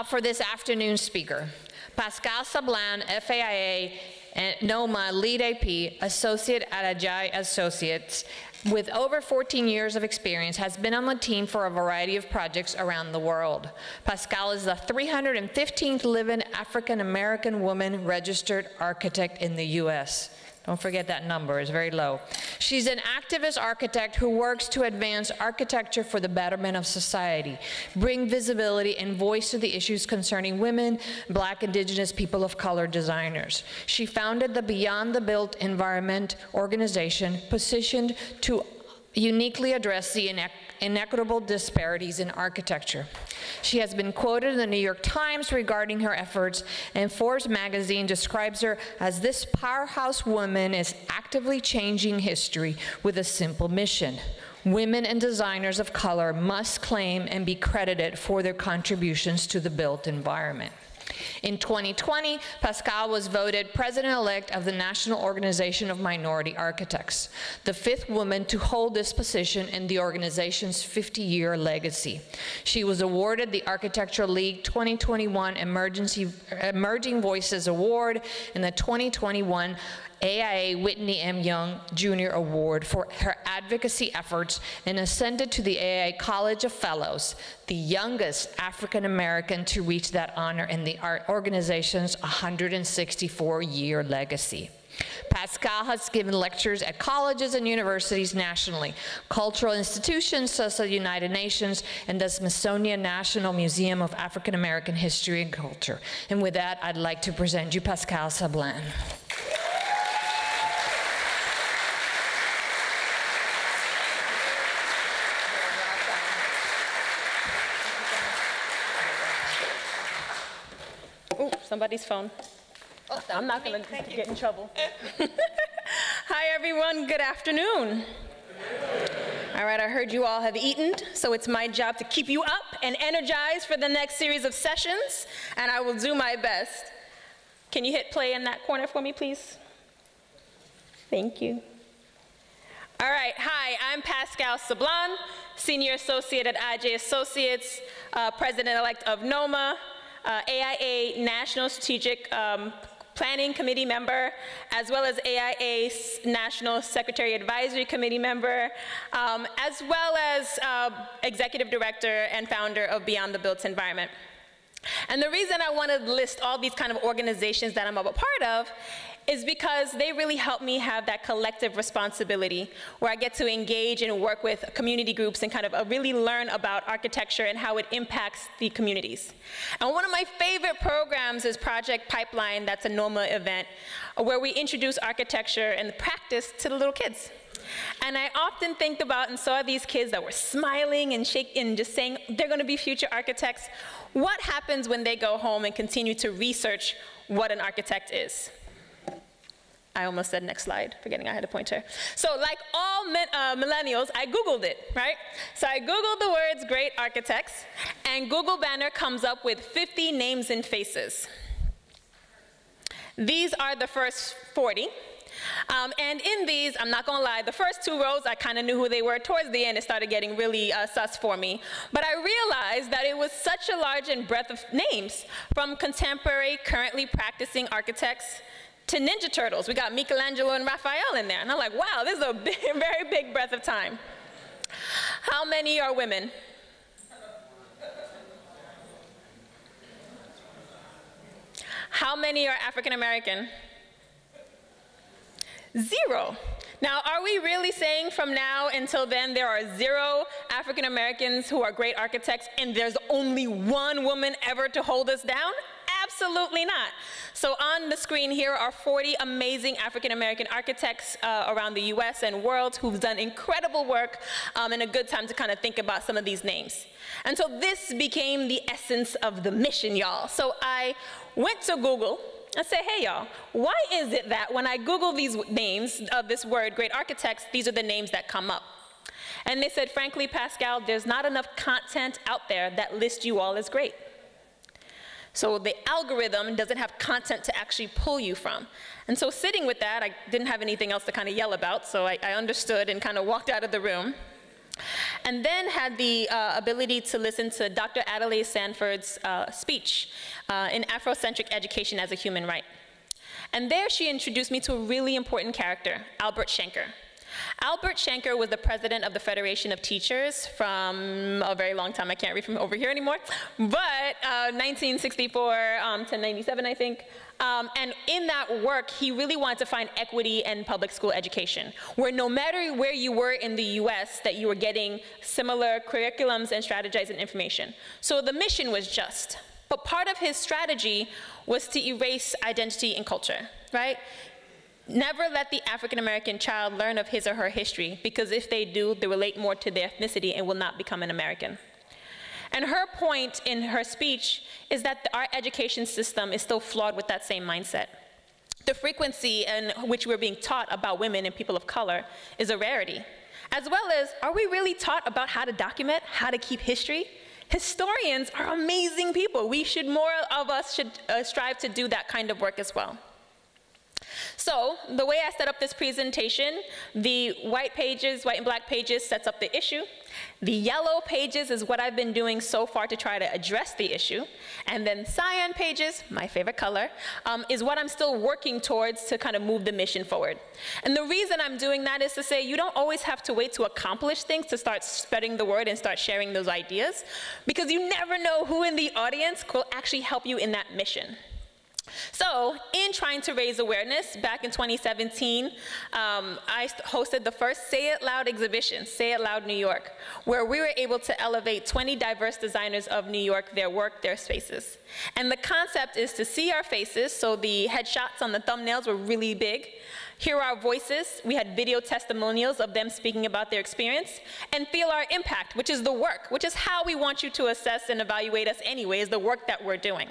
for this afternoon's speaker. Pascal Sablan, FAIA and NOMA Lead AP, Associate at Ajay Associates, with over 14 years of experience, has been on the team for a variety of projects around the world. Pascal is the 315th living African-American woman registered architect in the US. Don't forget that number, it's very low. She's an activist architect who works to advance architecture for the betterment of society, bring visibility and voice to the issues concerning women, Black, Indigenous, people of color designers. She founded the Beyond the Built Environment organization, positioned to uniquely address the inequitable disparities in architecture. She has been quoted in the New York Times regarding her efforts, and Forbes magazine describes her as this powerhouse woman is actively changing history with a simple mission. Women and designers of color must claim and be credited for their contributions to the built environment. In 2020, Pascal was voted president-elect of the National Organization of Minority Architects, the 5th woman to hold this position in the organization's 50-year legacy. She was awarded the Architectural League 2021 Emerging Voices Award and the 2021 AIA Whitney M. Young Jr. Award for her advocacy efforts, and ascended to the AIA College of Fellows, the youngest African American to reach that honor in the organization's 164-year legacy. Pascal has given lectures at colleges and universities nationally, cultural institutions such as the United Nations and the Smithsonian National Museum of African American History and Culture. And with that, I'd like to present you Pascal Sablan. Ooh, somebody's phone. Oh, I'm not going to get in trouble. Hi, everyone. Good afternoon. All right, I heard you all have eaten, so it's my job to keep you up and energized for the next series of sessions, and I will do my best. Can you hit play in that corner for me, please? Thank you. All right, hi, I'm Pascal Sablan, Senior Associate at Ajay Associates, President-elect of NOMA, AIA National Strategic Planning Committee member, as well as AIA's National Secretary Advisory Committee member, as well as Executive Director and founder of Beyond the Built Environment. And the reason I want to list all these kind of organizations that I'm a part of is because they really help me have that collective responsibility where I get to engage and work with community groups and kind of really learn about architecture and how it impacts the communities. And one of my favorite programs is Project Pipeline. That's a NOMA event where we introduce architecture and the practice to the little kids. And I often think about and saw these kids that were smiling and shaking and just saying they're going to be future architects. What happens when they go home and continue to research what an architect is? I almost said next slide, forgetting I had a pointer. So like all millennials, I Googled it, right? So I Googled the words great architects, and Google Banner comes up with 50 names and faces. These are the first 40. And in these, I'm not gonna lie, the first 2 rows, I kind of knew who they were. Towards the end, it started getting really sus for me. But I realized that it was such a large and breadth of names, from contemporary, currently practicing architects, to Ninja Turtles. We got Michelangelo and Raphael in there. And I'm like, wow, this is a very big breadth of time. How many are women? How many are African American? 0. Now, are we really saying from now until then there are 0 African Americans who are great architects and there's only 1 woman ever to hold us down? Absolutely not. So on the screen here are 40 amazing African-American architects around the US and world who've done incredible work, and a good time to kind of think about some of these names. And so this became the essence of the mission, y'all. So I went to Google and said, hey y'all, why is it that when I Google these names of this word, great architects, these are the names that come up? And they said, frankly, Pascal, there's not enough content out there that lists you all as great. So the algorithm doesn't have content to actually pull you from. And so sitting with that, I didn't have anything else to kind of yell about, so I understood and kind of walked out of the room. And then had the ability to listen to Dr. Adelaide Sanford's speech in Afrocentric Education as a Human Right. And there she introduced me to a really important character, Albert Shanker. Albert Shanker was the president of the Federation of Teachers from a very long time. I can't read from over here anymore, but 1964 to 97, I think. And in that work, he really wanted to find equity in public school education, where no matter where you were in the US, that you were getting similar curriculums and strategies and information. So the mission was just. But part of his strategy was to erase identity and culture, right? Never let the African-American child learn of his or her history, because if they do, they relate more to their ethnicity and will not become an American. And her point in her speech is that our education system is still flawed with that same mindset. The frequency in which we're being taught about women and people of color is a rarity. As well as, are we really taught about how to document, how to keep history? Historians are amazing people. More of us should strive to do that kind of work as well. So the way I set up this presentation, the white pages, white and black pages sets up the issue. The yellow pages is what I've been doing so far to try to address the issue. And then cyan pages, my favorite color, is what I'm still working towards to kind of move the mission forward. And the reason I'm doing that is to say you don't always have to wait to accomplish things to start spreading the word and start sharing those ideas, because you never know who in the audience will actually help you in that mission. So, in trying to raise awareness, back in 2017, I hosted the first Say It Loud exhibition, Say It Loud New York, where we were able to elevate 20 diverse designers of New York, their work, their spaces. And the concept is to see our faces, so the headshots on the thumbnails were really big, hear our voices, we had video testimonials of them speaking about their experience, and feel our impact, which is the work, which is how we want you to assess and evaluate us anyway, is the work that we're doing.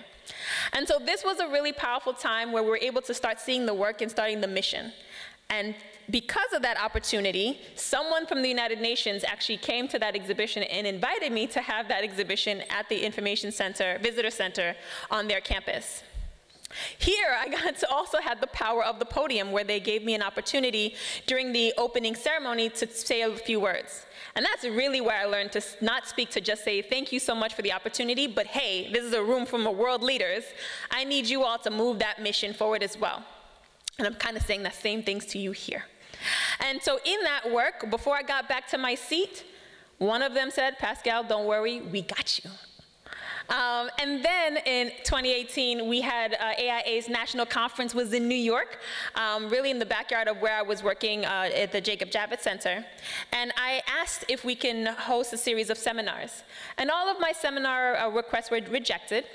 And so this was a really powerful time where we were able to start seeing the work and starting the mission. And because of that opportunity, someone from the United Nations actually came to that exhibition and invited me to have that exhibition at the Information Center, Visitor Center on their campus. Here, I got to also have the power of the podium, where they gave me an opportunity during the opening ceremony to say a few words. And that's really where I learned to not speak to just say, thank you so much for the opportunity, but hey, this is a room full of world leaders. I need you all to move that mission forward as well. And I'm kind of saying the same things to you here. And so in that work, before I got back to my seat, one of them said, Pascal, don't worry, we got you. And then in 2018, we had AIA's national conference was in New York, really in the backyard of where I was working at the Jacob Javits Center. And I asked if we can host a series of seminars. And all of my seminar requests were rejected.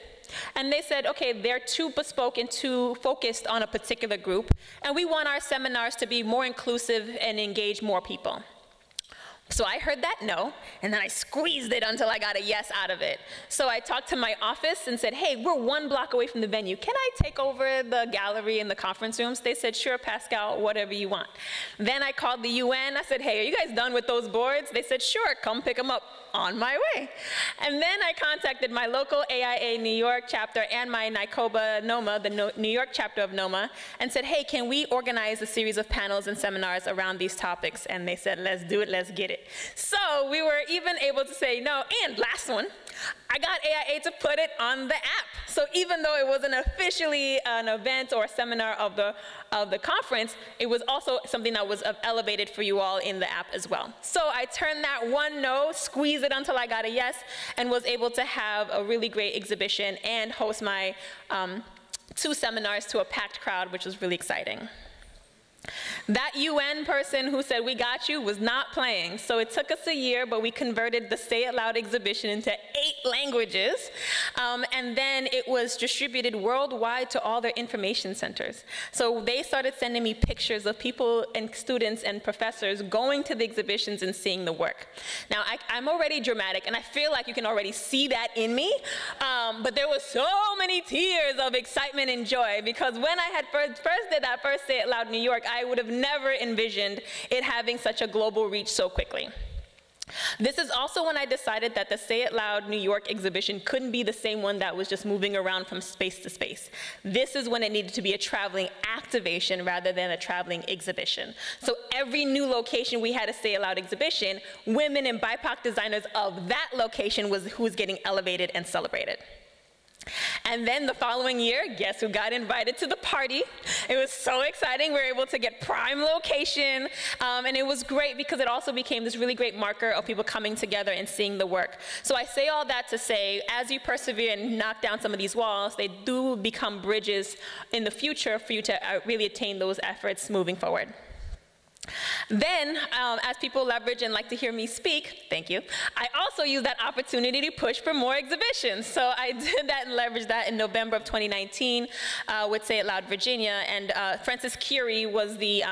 And they said, okay, they're too bespoke and too focused on a particular group, and we want our seminars to be more inclusive and engage more people. So I heard that no, and then I squeezed it until I got a yes out of it. So I talked to my office and said, hey, we're 1 block away from the venue. Can I take over the gallery and the conference rooms? They said, sure, Pascal, whatever you want. Then I called the UN. I said, hey, are you guys done with those boards? They said, sure, come pick them up. On my way. And then I contacted my local AIA New York chapter and my NYCOBA NOMA, the New York chapter of NOMA, and said, hey, can we organize a series of panels and seminars around these topics? And they said, let's do it, let's get it. So we were even able to say no. And last one, I got AIA to put it on the app. So even though it wasn't officially an event or a seminar of the conference, it was also something that was elevated for you all in the app as well. So I turned that one no, squeezed it until I got a yes, and was able to have a really great exhibition and host my 2 seminars to a packed crowd, which was really exciting. That UN person who said, we got you, was not playing. So it took us a year, but we converted the Say It Loud exhibition into 8 languages. And then it was distributed worldwide to all their information centers. So they started sending me pictures of people and students and professors going to the exhibitions and seeing the work. Now, I'm already dramatic, and I feel like you can already see that in me. But there was so many tears of excitement and joy, because when I had first did that first Say It Loud New York, I would have never envisioned it having such a global reach so quickly. This is also when I decided that the Say It Loud New York exhibition couldn't be the same one that was just moving around from space to space. This is when it needed to be a traveling activation rather than a traveling exhibition. So every new location we had a Say It Loud exhibition, women and BIPOC designers of that location was who was getting elevated and celebrated. And then the following year, guess who got invited to the party? It was so exciting. We were able to get prime location, and it was great because it also became this really great marker of people coming together and seeing the work. So I say all that to say, as you persevere and knock down some of these walls, they do become bridges in the future for you to really attain those efforts moving forward. Then, as people leverage and like to hear me speak, thank you, I also use that opportunity to push for more exhibitions. So I did that and leveraged that in November of 2019 with Say It Loud Virginia, and Francis Curie was the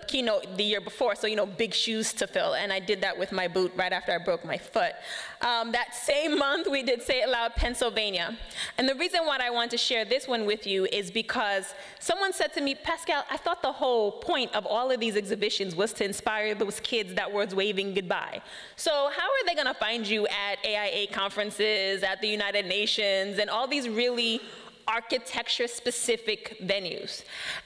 keynote the year before, so big shoes to fill, and I did that with my boot right after I broke my foot. That same month we did Say It Loud Pennsylvania, and the reason why I want to share this one with you is because someone said to me, Pascal, I thought the whole point of all of these exhibitions was to inspire those kids that were waving goodbye. So how are they going to find you at AIA conferences, at the United Nations, and all these really architecture-specific venues?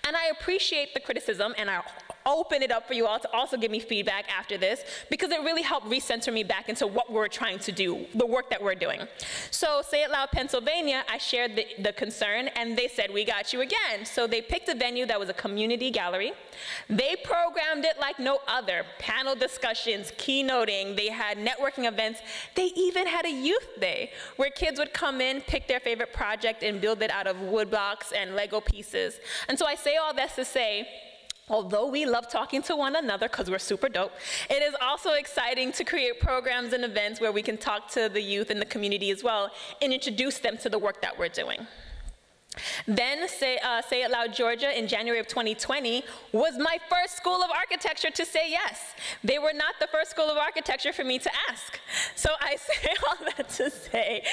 And I appreciate the criticism, and I'll open it up for you all to also give me feedback after this, because it really helped recenter me back into what we're trying to do, the work that we're doing. So Say It Loud Pennsylvania, I shared the concern, and they said, we got you again. So they picked a venue that was a community gallery. They programmed it like no other. Panel discussions, keynoting, they had networking events. They even had a youth day where kids would come in, pick their favorite project, and build it out of wood blocks and Lego pieces. And so I say all this to say, although we love talking to one another because we're super dope, it is also exciting to create programs and events where we can talk to the youth in the community as well and introduce them to the work that we're doing. Then Say It Loud Georgia in January of 2020 was my first school of architecture to say yes. They were not the first school of architecture for me to ask. So I say all that to say,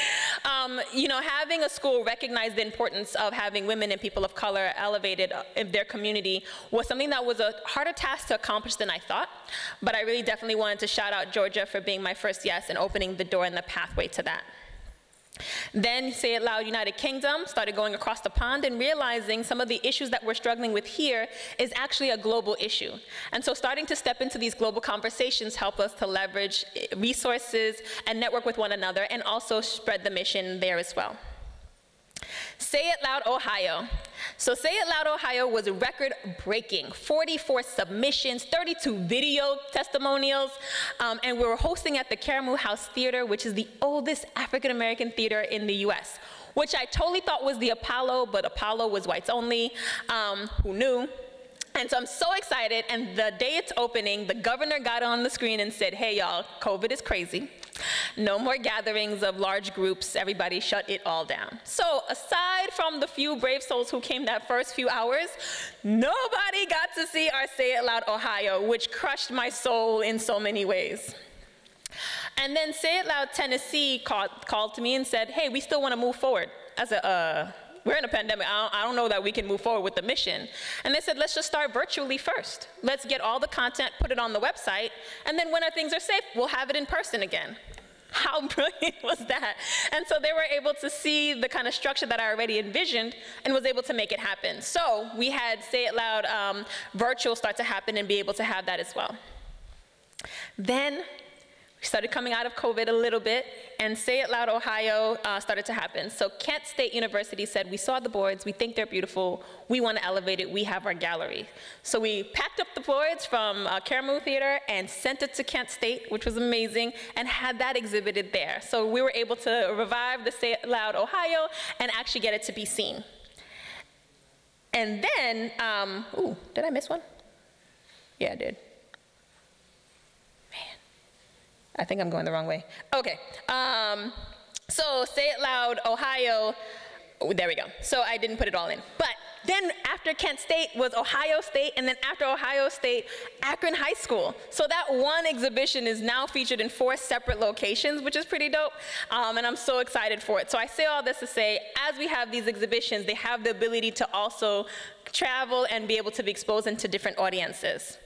having a school recognize the importance of having women and people of color elevated in their community was something that was a harder task to accomplish than I thought. But I really definitely wanted to shout out Georgia for being my first yes and opening the door and the pathway to that. Then Say It Loud United Kingdom started going across the pond and realizing some of the issues that we're struggling with here is actually a global issue. And so starting to step into these global conversations help us to leverage resources and network with one another and also spread the mission there as well. Say It Loud Ohio. So Say It Loud Ohio was record-breaking, 44 submissions, 32 video testimonials, and we were hosting at the Karamu House Theater, which is the oldest African-American theater in the US, which I totally thought was the Apollo, but Apollo was whites only. Who knew? And so I'm so excited, and the day it's opening, the governor got on the screen and said, hey y'all, COVID is crazy. No more gatherings of large groups, everybody shut it all down. So aside from the few brave souls who came that first few hours, nobody got to see our Say It Loud Ohio, which crushed my soul in so many ways. And then Say It Loud Tennessee called to me and said, hey, we still want to move forward. I said, we're in a pandemic. I don't know that we can move forward with the mission. And they said, let's just start virtually first. Let's get all the content, put it on the website, and then when things are safe, we'll have it in person again. How brilliant was that? And so they were able to see the kind of structure that I already envisioned and was able to make it happen. So we had Say It Loud virtual start to happen and be able to have that as well. Then we started coming out of COVID a little bit, and Say It Loud Ohio started to happen. So Kent State University said, we saw the boards, we think they're beautiful, we want to elevate it, we have our gallery. So we packed up the boards from Karamu Theater and sent it to Kent State, which was amazing, and had that exhibited there. So we were able to revive the Say It Loud Ohio and actually get it to be seen. And then, ooh, did I miss one? Yeah, I did. I think I'm going the wrong way. Okay, so Say It Loud Ohio, oh, there we go. So I didn't put it all in. But then after Kent State was Ohio State, and then after Ohio State, Akron High School. So that one exhibition is now featured in 4 separate locations, which is pretty dope, and I'm so excited for it. So I say all this to say, as we have these exhibitions, they have the ability to also travel and be able to be exposed into different audiences.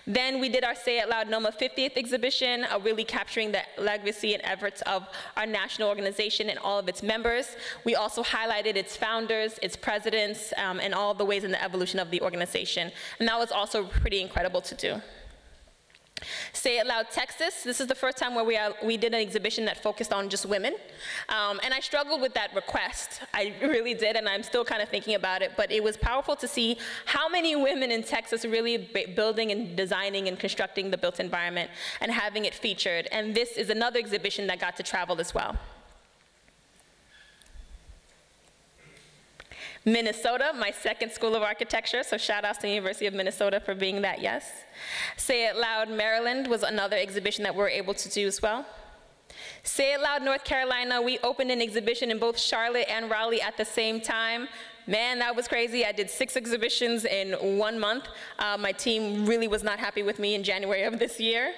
Then we did our Say It Loud NOMA 50th exhibition, really capturing the legacy and efforts of our national organization and all of its members. We also highlighted its founders, its presidents, and all the ways in the evolution of the organization. And that was also pretty incredible to do. Say It Loud Texas, this is the first time where we did an exhibition that focused on just women. And I struggled with that request. I really did, and I'm still kind of thinking about it, but it was powerful to see how many women in Texas really building and designing and constructing the built environment and having it featured. And this is another exhibition that got to travel as well. Minnesota, my second school of architecture, so shout outs to the University of Minnesota for being that, yes. Say It Loud Maryland was another exhibition that we were able to do as well. Say It Loud North Carolina, we opened an exhibition in both Charlotte and Raleigh at the same time. Man, that was crazy. I did 6 exhibitions in 1 month. My team really was not happy with me in January of this year.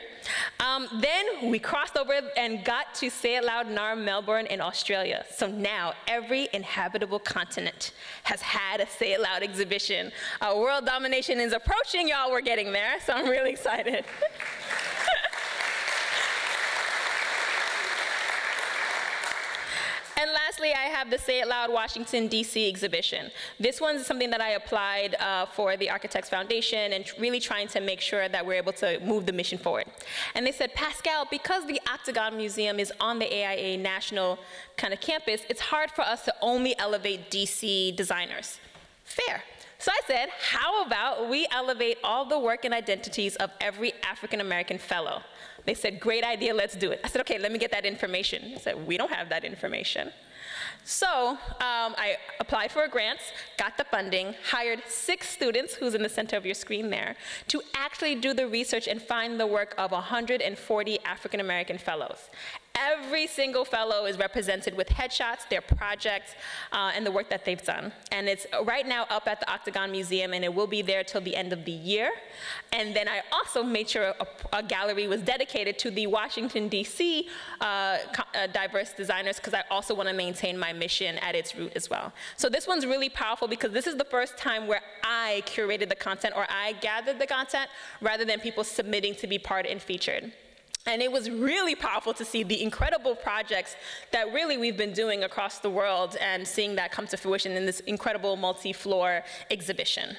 Then we crossed over and got to Say It Loud NAR Melbourne in Australia. So now every inhabitable continent has had a Say It Loud exhibition. World domination is approaching, y'all. We're getting there, so I'm really excited. And lastly, I have the Say It Loud Washington, D.C. exhibition. This one's something that I applied for the Architects Foundation and really trying to make sure that we're able to move the mission forward. And they said, Pascal, because the Octagon Museum is on the AIA national kind of campus, it's hard for us to only elevate D.C. designers. Fair. So I said, how about we elevate all the work and identities of every African-American fellow? They said, great idea, let's do it. I said, okay, let me get that information. They said, we don't have that information. So I applied for grants, got the funding, hired 6 students, who's in the center of your screen there, to actually do the research and find the work of 140 African-American fellows. Every single fellow is represented with headshots, their projects, and the work that they've done. And it's right now up at the Octagon Museum, and it will be there till the end of the year. And then I also made sure a gallery was dedicated to the Washington, D.C. Diverse designers, because I also want to maintain my mission at its root as well. So this one's really powerful because this is the first time where I curated the content, or I gathered the content, rather than people submitting to be part and featured. And it was really powerful to see the incredible projects that really we've been doing across the world and seeing that come to fruition in this incredible multi-floor exhibition.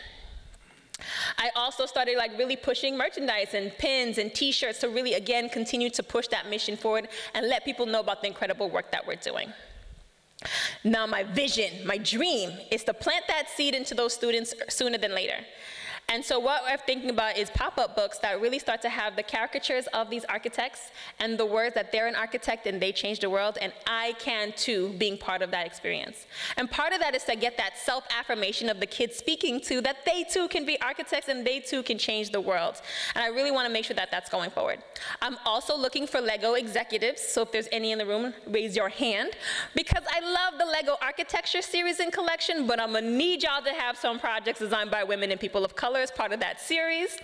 I also started really pushing merchandise and pins and t-shirts to really, again, continue to push that mission forward and let people know about the incredible work that we're doing. Now my vision, my dream, is to plant that seed into those students sooner than later. And so what I'm thinking about is pop-up books that really start to have the caricatures of these architects and the words that they're an architect and they changed the world, and I can too, being part of that experience. And part of that is to get that self-affirmation of the kids speaking to that they too can be architects and they too can change the world. And I really want to make sure that that's going forward. I'm also looking for Lego executives, so if there's any in the room, raise your hand, because I love the Lego architecture series and collection, but I'm gonna need y'all to have some projects designed by women and people of color as part of that series.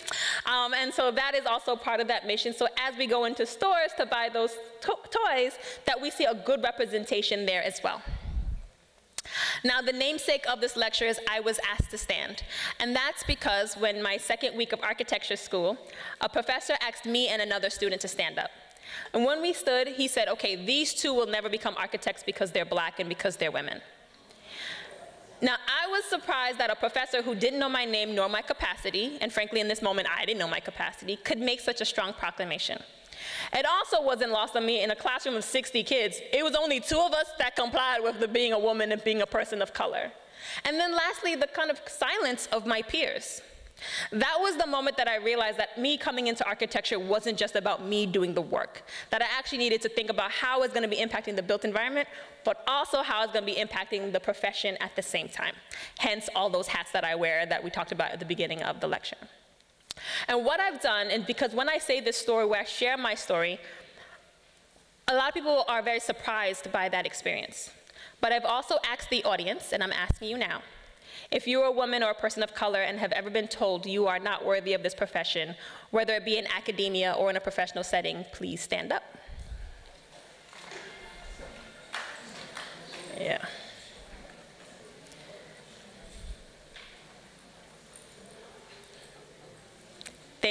And so that is also part of that mission. So as we go into stores to buy those toys, that we see a good representation there as well. Now, the namesake of this lecture is I was asked to stand. And that's because when my second week of architecture school, a professor asked me and another student to stand up. And when we stood, he said, okay, these two will never become architects because they're black and because they're women. Now, I was surprised that a professor who didn't know my name nor my capacity, and frankly, in this moment, I didn't know my capacity, could make such a strong proclamation. It also wasn't lost on me in a classroom of 60 kids. It was only 2 of us that complied with being a woman and being a person of color. And then lastly, the kind of silence of my peers. That was the moment that I realized that me coming into architecture wasn't just about me doing the work, that I actually needed to think about how it's going to be impacting the built environment, but also how it's going to be impacting the profession at the same time. Hence all those hats that I wear that we talked about at the beginning of the lecture. And what I've done, and because when I say this story, where I share my story, a lot of people are very surprised by that experience. But I've also asked the audience, and I'm asking you now, if you're a woman or a person of color and have ever been told you are not worthy of this profession, whether it be in academia or in a professional setting, please stand up. Yeah.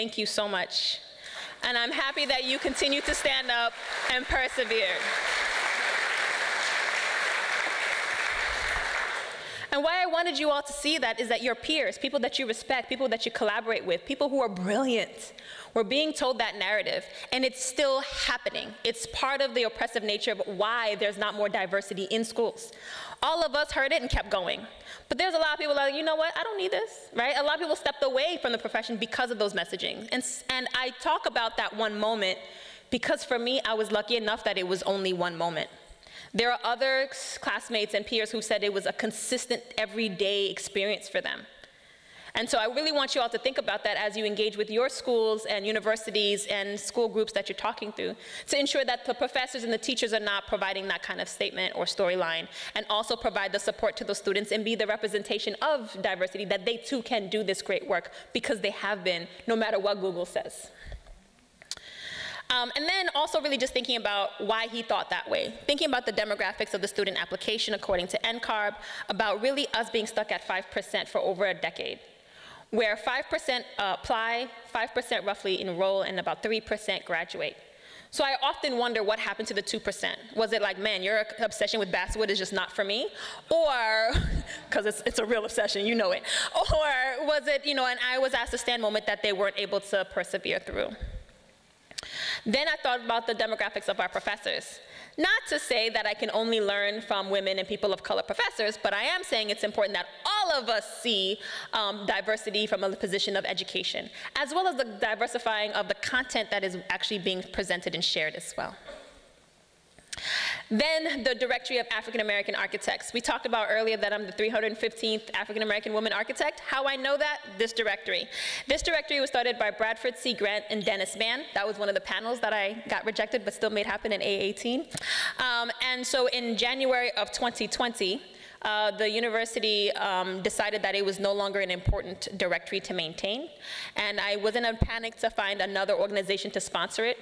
Thank you so much. And I'm happy that you continue to stand up and persevere. And why I wanted you all to see that is that your peers, people that you respect, people that you collaborate with, people who are brilliant, were being told that narrative, and it's still happening. It's part of the oppressive nature of why there's not more diversity in schools. All of us heard it and kept going. But there's a lot of people that are like, you know what, I don't need this, right? A lot of people stepped away from the profession because of those messaging. And I talk about that one moment because for me, I was lucky enough that it was only one moment. There are other classmates and peers who said it was a consistent, everyday experience for them. And so I really want you all to think about that as you engage with your schools and universities and school groups that you're talking to ensure that the professors and the teachers are not providing that kind of statement or storyline, and also provide the support to those students and be the representation of diversity, that they too can do this great work because they have been, no matter what Google says. And then also really just thinking about why he thought that way. Thinking about the demographics of the student application according to NCARB, about really us being stuck at 5% for over a decade, where 5% apply, 5% roughly enroll, and about 3% graduate. So I often wonder what happened to the 2%. Was it like, man, your obsession with Basswood is just not for me? Or, because it's a real obsession, you know it. Or was it, you know, an I was asked to stand moment that they weren't able to persevere through? Then I thought about the demographics of our professors. Not to say that I can only learn from women and people of color professors, but I am saying it's important that all of us see diversity from a position of education, as well as the diversifying of the content that is actually being presented and shared as well. Then the Directory of African American Architects. We talked about earlier that I'm the 315th African American woman architect. How I know that? This directory. This directory was started by Bradford C. Grant and Dennis Mann. That was one of the panels that I got rejected but still made happen in A18. And so in January of 2020, the university decided that it was no longer an important directory to maintain. And I was in a panic to find another organization to sponsor it.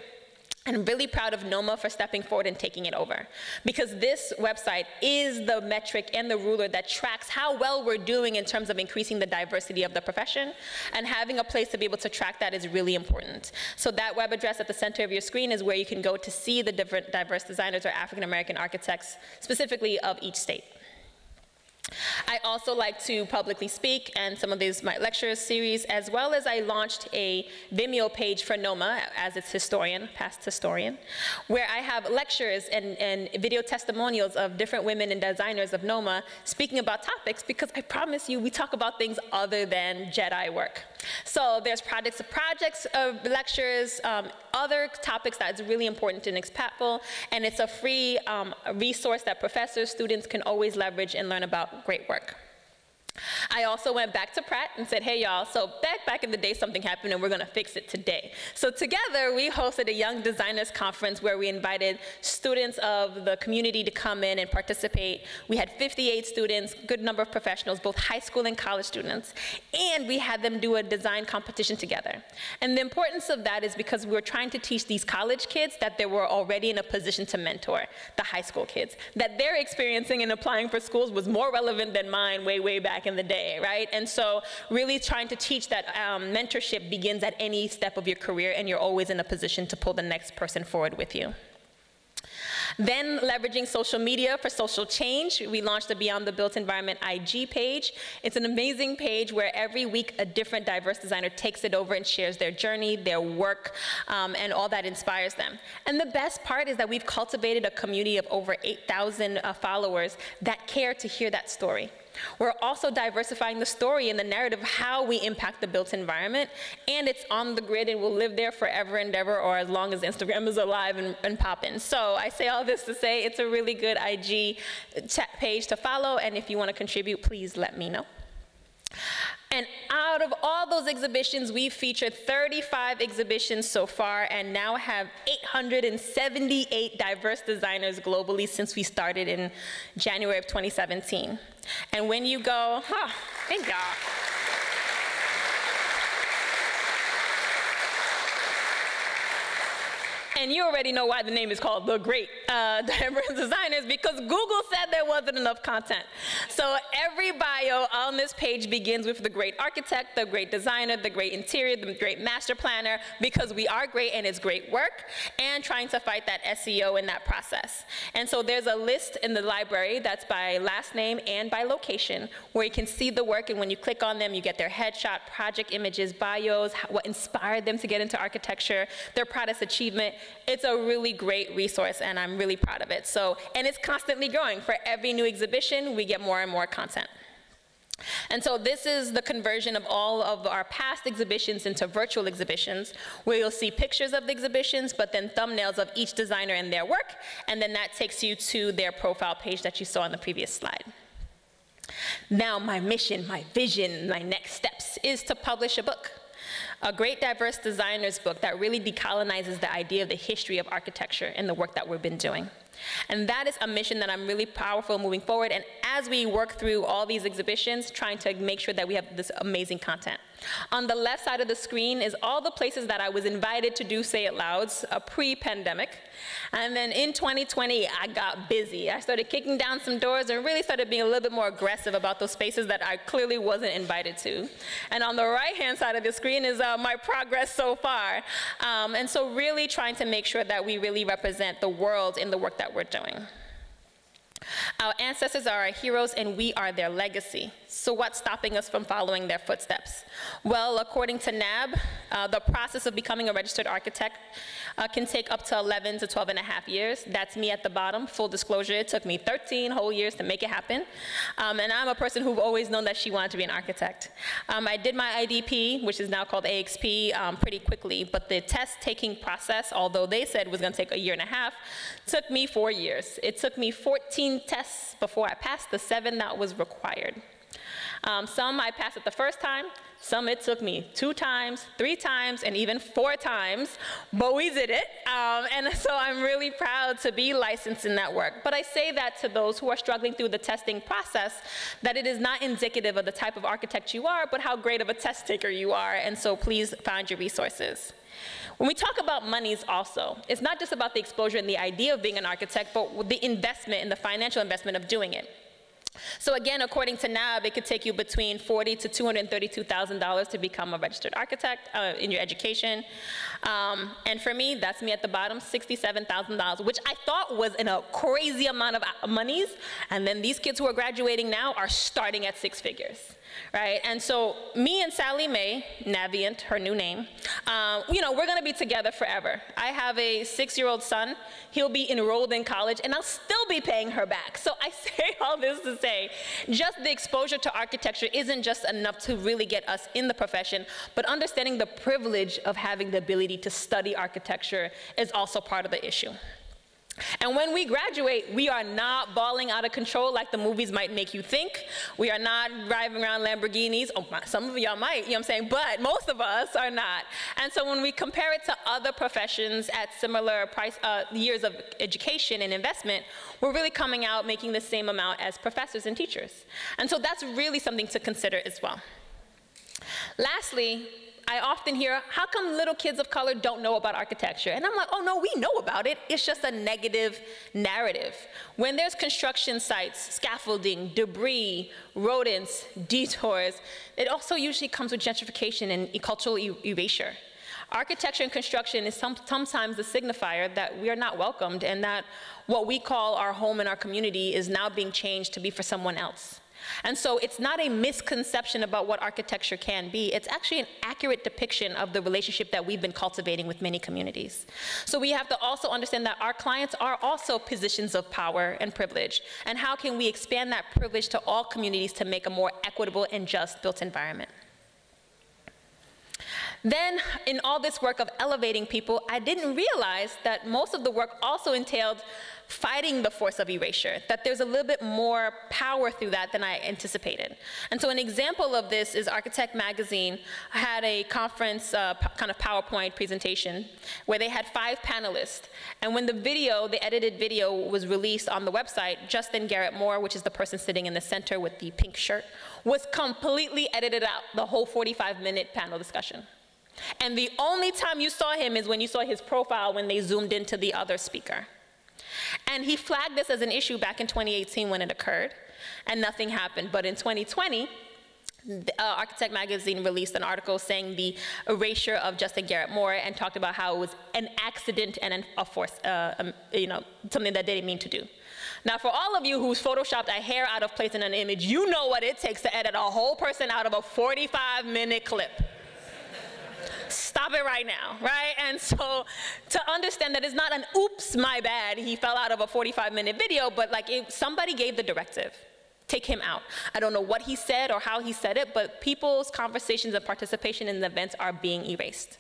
And I'm really proud of NOMA for stepping forward and taking it over. Because this website is the metric and the ruler that tracks how well we're doing in terms of increasing the diversity of the profession. And having a place to be able to track that is really important. So that web address at the center of your screen is where you can go to see the different diverse designers or African American architects, specifically of each state. I also like to publicly speak, and some of these my lecture series, as well as I launched a Vimeo page for NOMA as its historian, past historian, where I have lectures and video testimonials of different women and designers of NOMA speaking about topics, because I promise you we talk about things other than Jedi work. So there's projects of lectures, other topics that's really important and impactful, and it's a free resource that professors, students can always leverage and learn about great work. I also went back to Pratt and said, hey y'all, so back in the day something happened and we're gonna fix it today. So together we hosted a Young Designers Conference where we invited students of the community to come in and participate. We had 58 students, good number of professionals, both high school and college students, and we had them do a design competition together. And the importance of that is because we were trying to teach these college kids that they were already in a position to mentor the high school kids, that their experiencing and applying for schools was more relevant than mine way back in the day, right? And so really trying to teach that mentorship begins at any step of your career, and you're always in a position to pull the next person forward with you. Then leveraging social media for social change, we launched the Beyond the Built Environment IG page. It's an amazing page where every week a different diverse designer takes it over and shares their journey, their work, and all that inspires them. And the best part is that we've cultivated a community of over 8,000 followers that care to hear that story. We're also diversifying the story and the narrative of how we impact the built environment, and it's on the grid and will live there forever and ever, or as long as Instagram is alive and poppin'. So I say all this to say it's a really good IG chat page to follow, and if you want to contribute, please let me know. And out of all those exhibitions, we've featured 35 exhibitions so far and now have 878 diverse designers globally since we started in January of 2017. And when you go, thank y'all. And you already know why the name is called The Great diverse designers because Google said there wasn't enough content. So every bio on this page begins with the great architect, the great designer, the great interior, the great master planner, because we are great and it's great work, and trying to fight that SEO in that process. And so there's a list in the library that's by last name and by location, where you can see the work, and when you click on them, you get their headshot, project images, bios, what inspired them to get into architecture, their proudest achievement. It's a really great resource, and I'm really proud of it. So, and it's constantly growing. For every new exhibition, we get more and more content. And so this is the conversion of all of our past exhibitions into virtual exhibitions, where you'll see pictures of the exhibitions, but then thumbnails of each designer and their work, and then that takes you to their profile page that you saw on the previous slide. Now, my mission, my vision, my next steps is to publish a book. A great diverse designers book that really decolonizes the idea of the history of architecture and the work that we've been doing. And that is a mission that I'm really powerful moving forward. And as we work through all these exhibitions, trying to make sure that we have this amazing content. On the left side of the screen is all the places that I was invited to do Say It Louds pre-pandemic. And then in 2020, I got busy. I started kicking down some doors and really started being a little bit more aggressive about those spaces that I clearly wasn't invited to. And on the right-hand side of the screen is my progress so far. And so really trying to make sure that we really represent the world in the work that we're doing. Our ancestors are our heroes, and we are their legacy. So what's stopping us from following their footsteps? Well, according to NAB, the process of becoming a registered architect can take up to 11 to 12 and a half years. That's me at the bottom. Full disclosure, it took me 13 whole years to make it happen. And I'm a person who've always known that she wanted to be an architect. I did my IDP, which is now called AXP, pretty quickly, but the test-taking process, although they said it was going to take a year and a half, took me 4 years. It took me 14 tests before I passed the 7 that was required. Some I passed it the first time, some it took me 2 times, 3 times, and even 4 times, but we did it. And so I'm really proud to be licensed in that work. But I say that to those who are struggling through the testing process, that it is not indicative of the type of architect you are, but how great of a test taker you are, and so please find your resources. When we talk about monies also, it's not just about the exposure and the idea of being an architect, but the investment and the financial investment of doing it. So again, according to NAB, it could take you between $40,000 to $232,000 to become a registered architect in your education. And for me, that's me at the bottom, $67,000, which I thought was in a crazy amount of monies. And then these kids who are graduating now are starting at 6 figures. Right? And so me and Sally Mae, Navient, her new name, you know, we're going to be together forever. I have a 6-year-old son. He'll be enrolled in college, and I'll still be paying her back. So I say all this to say, just the exposure to architecture isn't just enough to really get us in the profession, but understanding the privilege of having the ability to study architecture is also part of the issue. And when we graduate, we are not balling out of control like the movies might make you think. We are not driving around Lamborghinis. Oh, some of y'all might, you know what I'm saying? But most of us are not. And so when we compare it to other professions at similar years of education and investment, we're really coming out making the same amount as professors and teachers. And so that's really something to consider as well. Lastly, I often hear, how come little kids of color don't know about architecture? And I'm like, oh no, we know about it. It's just a negative narrative. When there's construction sites, scaffolding, debris, rodents, detours, it also usually comes with gentrification and cultural erasure. Architecture and construction is sometimes the signifier that we are not welcomed and that what we call our home and our community is now being changed to be for someone else. And so it's not a misconception about what architecture can be. It's actually an accurate depiction of the relationship that we've been cultivating with many communities. So we have to also understand that our clients are also positions of power and privilege. And how can we expand that privilege to all communities to make a more equitable and just built environment? Then, in all this work of elevating people, I didn't realize that most of the work also entailed fighting the force of erasure, that there's a little bit more power through that than I anticipated. And so an example of this is Architect Magazine had a conference kind of PowerPoint presentation where they had 5 panelists. And when the edited video was released on the website, Justin Garrett Moore, which is the person sitting in the center with the pink shirt, was completely edited out, the whole 45-minute panel discussion. And the only time you saw him is when you saw his profile when they zoomed into the other speaker. And he flagged this as an issue back in 2018 when it occurred, and nothing happened. But in 2020, Architect Magazine released an article saying the erasure of Justin Garrett Moore and talked about how it was an accident and a force, something that they didn't mean to do. Now, for all of you who's photoshopped a hair out of place in an image, you know what it takes to edit a whole person out of a 45-minute clip. Stop it right now, right? And so to understand that it's not an oops, my bad, he fell out of a 45-minute video, but like somebody gave the directive. Take him out. I don't know what he said or how he said it, but people's conversations and participation in the events are being erased.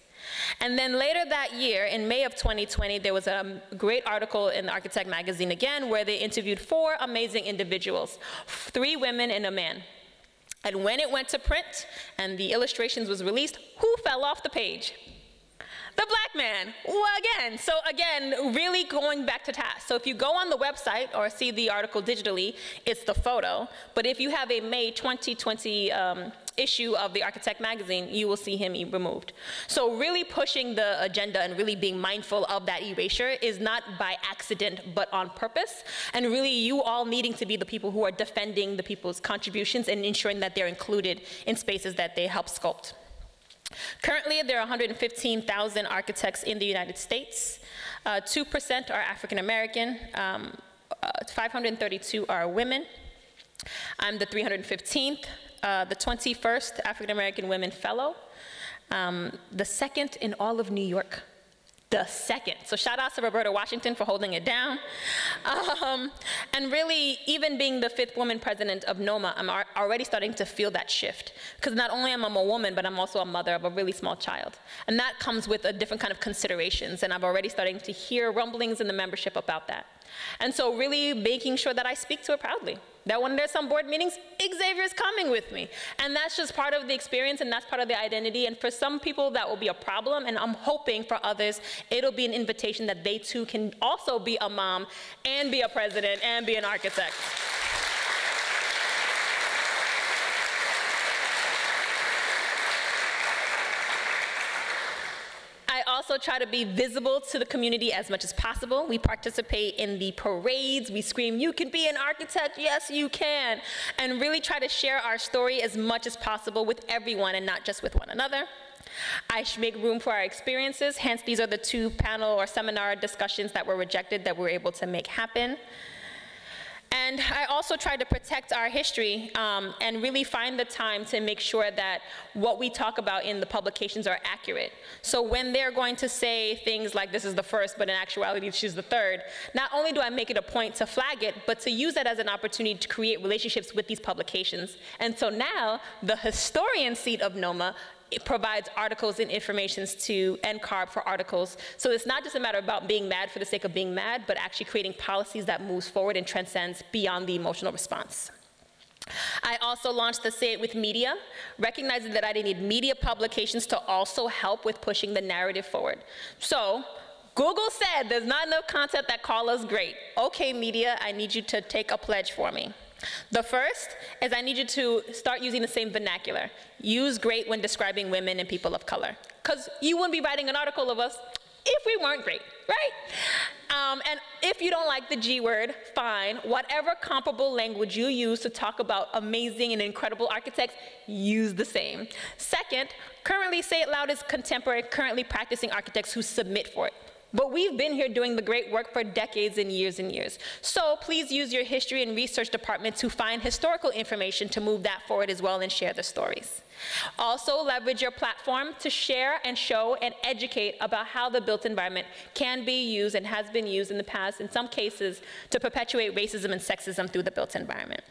And then later that year, in May of 2020, there was a great article in the Architect Magazine again, where they interviewed 4 amazing individuals, 3 women and a man. And when it went to print and the illustrations was released, who fell off the page? The black man, well, again. So again, really going back to task. So if you go on the website or see the article digitally, it's the photo. But if you have a May 2020 issue of the Architect Magazine, you will see him removed. So really pushing the agenda and really being mindful of that erasure is not by accident, but on purpose. And really you all needing to be the people who are defending the people's contributions and ensuring that they're included in spaces that they help sculpt. Currently, there are 115,000 architects in the United States. 2% are African American, 532 are women. I'm the 315th, the 21st African American Women Fellow, the 2nd in all of New York. The 2nd. So shout out to Roberta Washington for holding it down. And really, even being the 5th woman president of NOMA, I'm already starting to feel that shift. Because not only am I a woman, but I'm also a mother of a really small child. And that comes with a different kind of considerations. And I'm already starting to hear rumblings in the membership about that. And so really making sure that I speak to it proudly. That when there's some board meetings, Xavier's coming with me. And that's just part of the experience and that's part of the identity. And for some people that will be a problem, and I'm hoping for others, it'll be an invitation that they too can also be a mom and be a president and be an architect. I also try to be visible to the community as much as possible. We participate in the parades. We scream, "You can be an architect, yes you can," and really try to share our story as much as possible with everyone and not just with one another. I should make room for our experiences. Hence, these are the 2 panel or seminar discussions that were rejected that we're able to make happen. And I also try to protect our history and really find the time to make sure that what we talk about in the publications are accurate. So when they're going to say things like this is the first, but in actuality she's the 3rd, not only do I make it a point to flag it, but to use that as an opportunity to create relationships with these publications. And so now the historian seat of NOMA, it provides articles and informations to NCARB for articles. So it's not just a matter about being mad for the sake of being mad, but actually creating policies that moves forward and transcends beyond the emotional response. I also launched the Say It With Media, recognizing that I need media publications to also help with pushing the narrative forward. So Google said there's not enough content that call us great. Okay, media, I need you to take a pledge for me. The first is I need you to start using the same vernacular. Use great when describing women and people of color. Because you wouldn't be writing an article of us if we weren't great, right? And if you don't like the G word, fine. Whatever comparable language you use to talk about amazing and incredible architects, use the same. Second, currently Say It Loud is contemporary, currently practicing architects who submit for it. But we've been here doing the great work for decades and years and years. So please use your history and research department to find historical information to move that forward as well and share the stories. Also leverage your platform to share and show and educate about how the built environment can be used and has been used in the past, in some cases, to perpetuate racism and sexism through the built environment.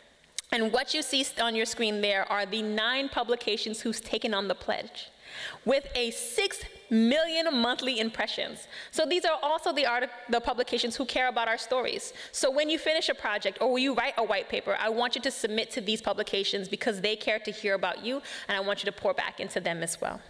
And what you see on your screen there are the 9 publications who's taken on the pledge, with a 6 million monthly impressions. So these are also the publications who care about our stories. So when you finish a project or when you write a white paper, I want you to submit to these publications because they care to hear about you, and I want you to pour back into them as well.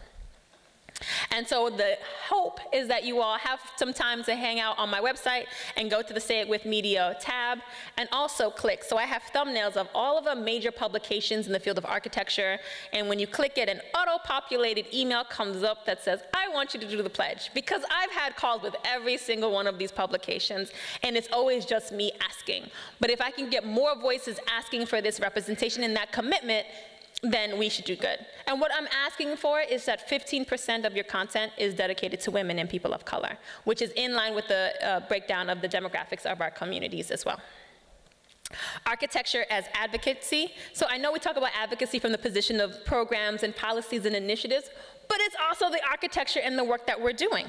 And so the hope is that you all have some time to hang out on my website and go to the Say It With Media tab and also click. So I have thumbnails of all of the major publications in the field of architecture. And when you click it, an auto-populated email comes up that says, I want you to do the pledge. Because I've had calls with every single one of these publications, and it's always just me asking. But if I can get more voices asking for this representation and that commitment, then we should do good. And what I'm asking for is that 15% of your content is dedicated to women and people of color, which is in line with the breakdown of the demographics of our communities as well. Architecture as advocacy. So I know we talk about advocacy from the position of programs and policies and initiatives, but it's also the architecture and the work that we're doing.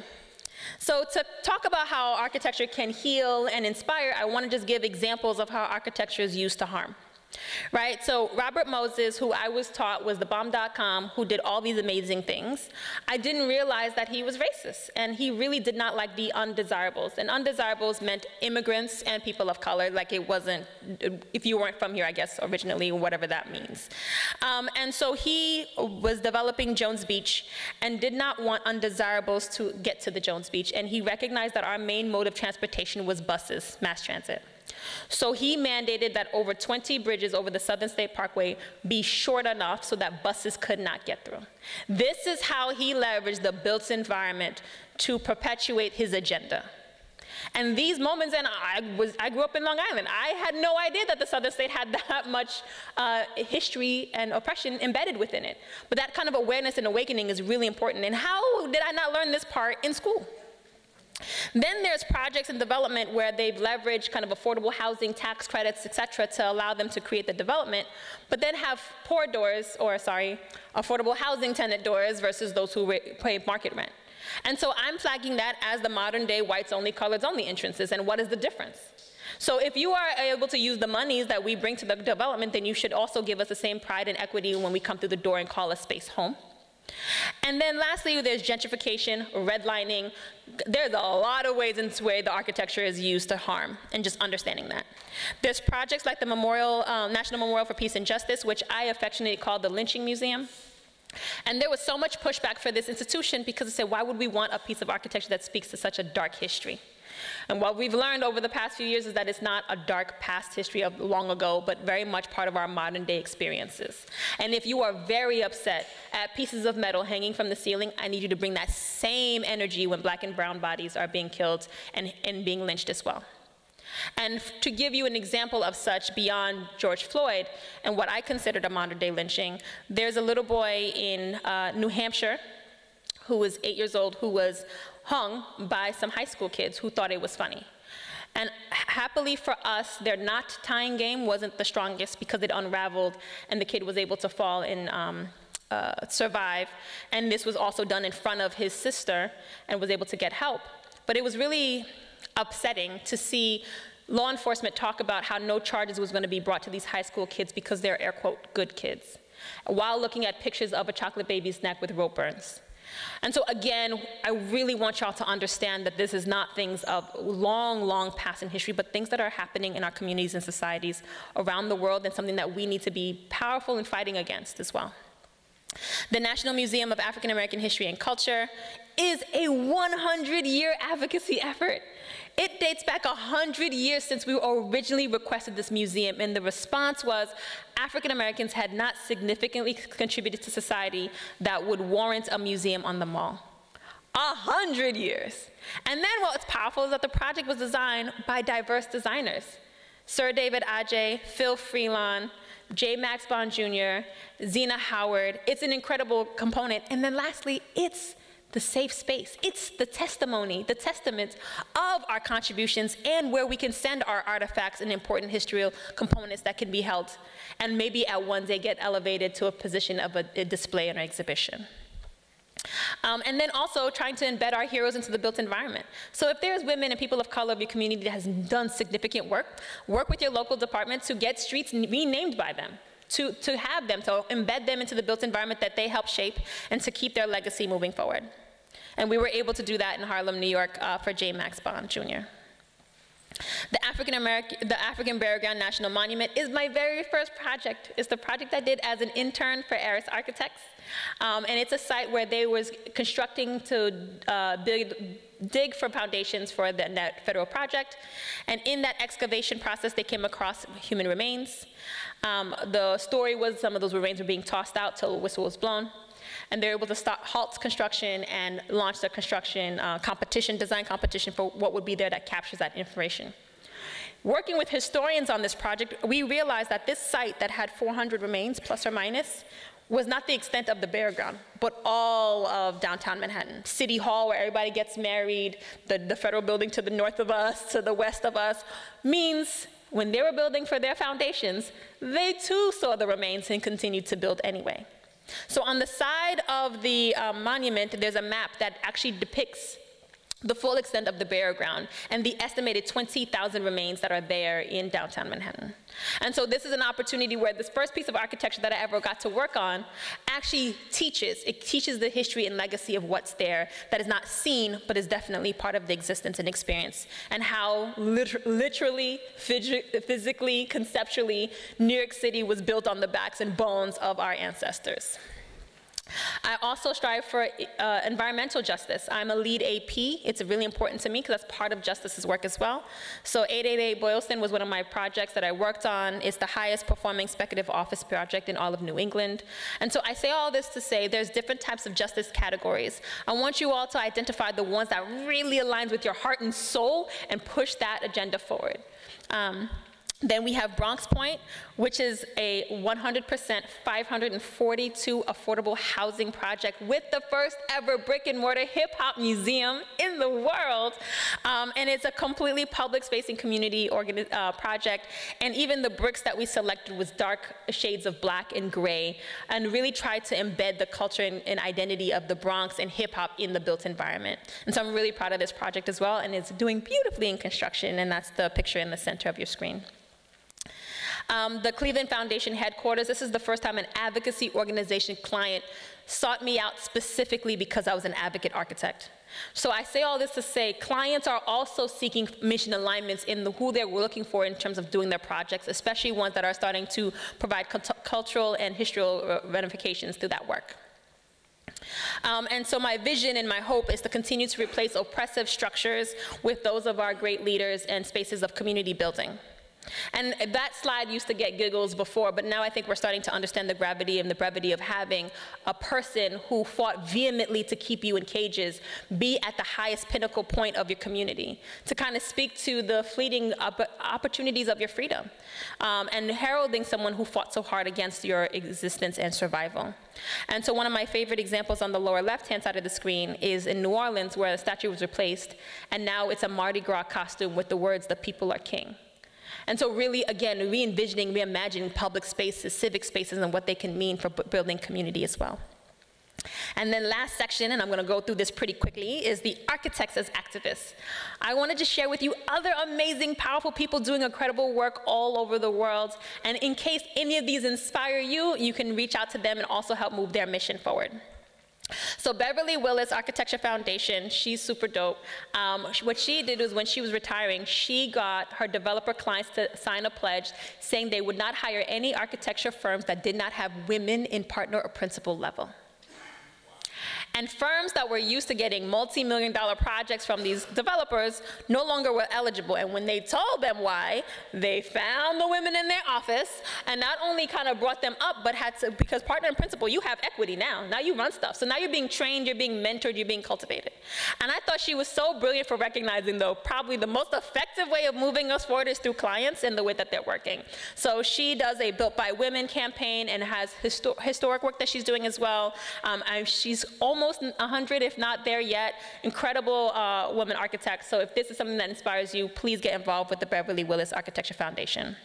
So to talk about how architecture can heal and inspire, I want to just give examples of how architecture is used to harm. Right, so Robert Moses, who I was taught was the bomb.com, who did all these amazing things, I didn't realize that he was racist, and he really did not like the undesirables. And undesirables meant immigrants and people of color, like it wasn't, if you weren't from here, I guess, originally, whatever that means. And so he was developing Jones Beach and did not want undesirables to get to the Jones Beach, and he recognized that our main mode of transportation was buses, mass transit. So he mandated that over 20 bridges over the Southern State Parkway be short enough so that buses could not get through. This is how he leveraged the built environment to perpetuate his agenda. And these moments, and I grew up in Long Island. I had no idea that the Southern State had that much history and oppression embedded within it. But that kind of awareness and awakening is really important. And how did I not learn this part in school? Then there's projects in development where they've leveraged kind of affordable housing, tax credits, et cetera, to allow them to create the development, but then have affordable housing tenant doors versus those who pay market rent. And so I'm flagging that as the modern day whites only, coloreds only entrances, and what is the difference? So if you are able to use the monies that we bring to the development, then you should also give us the same pride and equity when we come through the door and call a space home. And then lastly, there's gentrification, redlining. There's a lot of ways in which the architecture is used to harm, and just understanding that. There's projects like the National Memorial for Peace and Justice, which I affectionately call the Lynching Museum. And there was so much pushback for this institution because they said, why would we want a piece of architecture that speaks to such a dark history? And what we've learned over the past few years is that it's not a dark past history of long ago, but very much part of our modern day experiences. And if you are very upset at pieces of metal hanging from the ceiling, I need you to bring that same energy when black and brown bodies are being killed and being lynched as well. And to give you an example of such beyond George Floyd and what I considered a modern day lynching, there's a little boy in New Hampshire who was 8 years old who was hung by some high school kids who thought it was funny. And happily for us, their knot tying game wasn't the strongest because it unraveled and the kid was able to fall and survive. And this was also done in front of his sister and was able to get help. But it was really upsetting to see law enforcement talk about how no charges was going to be brought to these high school kids because they're, air quote, good kids, while looking at pictures of a chocolate baby's neck with rope burns. And so again, I really want y'all to understand that this is not things of long, long past in history, but things that are happening in our communities and societies around the world, and something that we need to be powerful in fighting against as well. The National Museum of African American History and Culture is a 100-year advocacy effort. It dates back 100 years since we originally requested this museum, and the response was African Americans had not significantly contributed to society that would warrant a museum on the mall. 100 years. And then what's powerful is that the project was designed by diverse designers. Sir David Adjaye, Phil Freelon, J. Max Bond Jr., Zena Howard. It's an incredible component. And then lastly, it's the safe space. It's the testimony, the testament of our contributions and where we can send our artifacts and important historical components that can be held and maybe at one day get elevated to a position of a display and an exhibition. And then also trying to embed our heroes into the built environment. So if there's women and people of color of your community that has done significant work, work with your local department to get streets renamed by them, to have them, to embed them into the built environment that they help shape and to keep their legacy moving forward. And we were able to do that in Harlem, New York for J. Max Bond Jr. The African Burial Ground National Monument is my very first project. It's the project I did as an intern for Aris Architects. And it's a site where they was constructing to dig for foundations for that federal project. And in that excavation process, they came across human remains. The story was some of those remains were being tossed out till the whistle was blown. And they're able to halt construction and launch the construction competition, design competition for what would be there that captures that information. Working with historians on this project, we realized that this site that had 400 remains, plus or minus, was not the extent of the burial ground, but all of downtown Manhattan. City Hall, where everybody gets married, the federal building to the north of us, to the west of us, means when they were building for their foundations, they too saw the remains and continued to build anyway. So on the side of the monument, there's a map that actually depicts the full extent of the burial ground and the estimated 20,000 remains that are there in downtown Manhattan. And so this is an opportunity where this first piece of architecture that I ever got to work on actually teaches the history and legacy of what's there that is not seen, but is definitely part of the existence and experience, and how literally, physically, conceptually, New York City was built on the backs and bones of our ancestors. I also strive for environmental justice. I'm a lead AP. It's really important to me because that's part of Justice's work as well. So 888 Boylston was one of my projects that I worked on. It's the highest performing speculative office project in all of New England. And so I say all this to say there's different types of justice categories. I want you all to identify the ones that really aligns with your heart and soul and push that agenda forward. Then we have Bronx Point, which is a 100% 542 affordable housing project with the first ever brick and mortar hip hop museum in the world. And it's a completely public space and community project. And even the bricks that we selected was dark shades of black and gray, and really tried to embed the culture and identity of the Bronx and hip hop in the built environment. And so I'm really proud of this project as well, and it's doing beautifully in construction, and that's the picture in the center of your screen. The Cleveland Foundation headquarters, this is the first time an advocacy organization client sought me out specifically because I was an advocate architect. So I say all this to say clients are also seeking mission alignments in who they're looking for in terms of doing their projects, especially ones that are starting to provide cultural and historical ramifications through that work. And so my vision and my hope is to continue to replace oppressive structures with those of our great leaders and spaces of community building. And that slide used to get giggles before, but now I think we're starting to understand the gravity and the brevity of having a person who fought vehemently to keep you in cages be at the highest pinnacle point of your community, to kind of speak to the fleeting opportunities of your freedom, and heralding someone who fought so hard against your existence and survival. And so one of my favorite examples on the lower left-hand side of the screen is in New Orleans, where the statue was replaced, and now it's a Mardi Gras costume with the words, "The people are king." And so really, again, re-envisioning, reimagining public spaces, civic spaces, and what they can mean for building community as well. And then last section, and I'm going to go through this pretty quickly, is the architects as activists. I wanted to share with you other amazing, powerful people doing incredible work all over the world. And in case any of these inspire you, you can reach out to them and also help move their mission forward. So Beverly Willis Architecture Foundation, she's super dope. What she did was when she was retiring, she got her developer clients to sign a pledge saying they would not hire any architecture firms that did not have women in partner or principal level. And firms that were used to getting multi-million-dollar projects from these developers no longer were eligible. And when they told them why, they found the women in their office and not only kind of brought them up, but had to, because partner and principal, you have equity now. Now you run stuff. So now you're being trained, you're being mentored, you're being cultivated. And I thought she was so brilliant for recognizing, though, probably the most effective way of moving us forward is through clients and the way that they're working. So she does a Built by Women campaign and has historic work that she's doing as well. She's almost 100, if not there yet. Incredible woman architect. So if this is something that inspires you, please get involved with the Beverly Willis Architecture Foundation.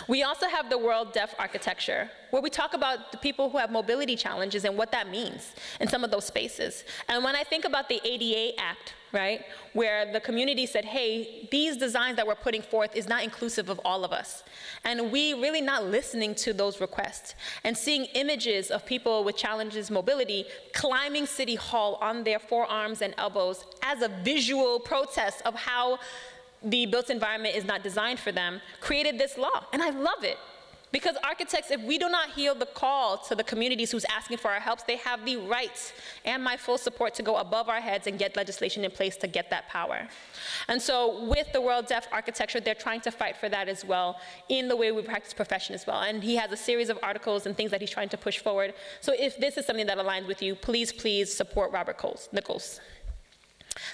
We also have the World Deaf Architecture, where we talk about the people who have mobility challenges and what that means in some of those spaces. And when I think about the ADA Act, right, where the community said, hey, these designs that we're putting forth is not inclusive of all of us. And we really not listening to those requests and seeing images of people with challenges mobility climbing City Hall on their forearms and elbows as a visual protest of how the built environment is not designed for them, created this law. And I love it. Because architects, if we do not heed the call to the communities who's asking for our help, they have the rights and my full support to go above our heads and get legislation in place to get that power. And so with the World Deaf Architecture, they're trying to fight for that as well in the way we practice profession as well. And he has a series of articles and things that he's trying to push forward. So if this is something that aligns with you, please, please support Robert Nichols.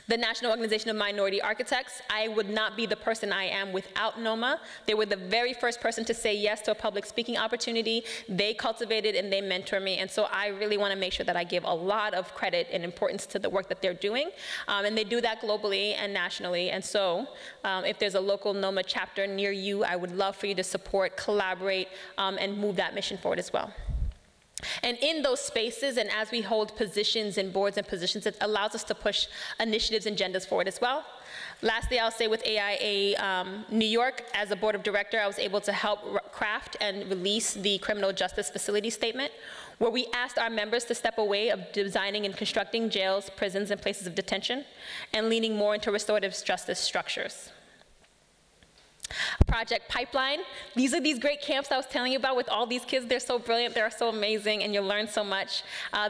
The National Organization of Minority Architects, I would not be the person I am without NOMA. They were the very first person to say yes to a public speaking opportunity. They cultivated and they mentor me, and so I really want to make sure that I give a lot of credit and importance to the work that they're doing. And they do that globally and nationally, and so if there's a local NOMA chapter near you, I would love for you to support, collaborate, and move that mission forward as well. And in those spaces, and as we hold positions and boards and positions, it allows us to push initiatives and agendas forward as well. Lastly, I'll say with AIA New York, as a board of director, I was able to help craft and release the Criminal Justice Facility Statement, where we asked our members to step away of designing and constructing jails, prisons, and places of detention, and leaning more into restorative justice structures. Project Pipeline. These are these great camps I was telling you about with all these kids. They're so brilliant, they're so amazing, and you'll learn so much.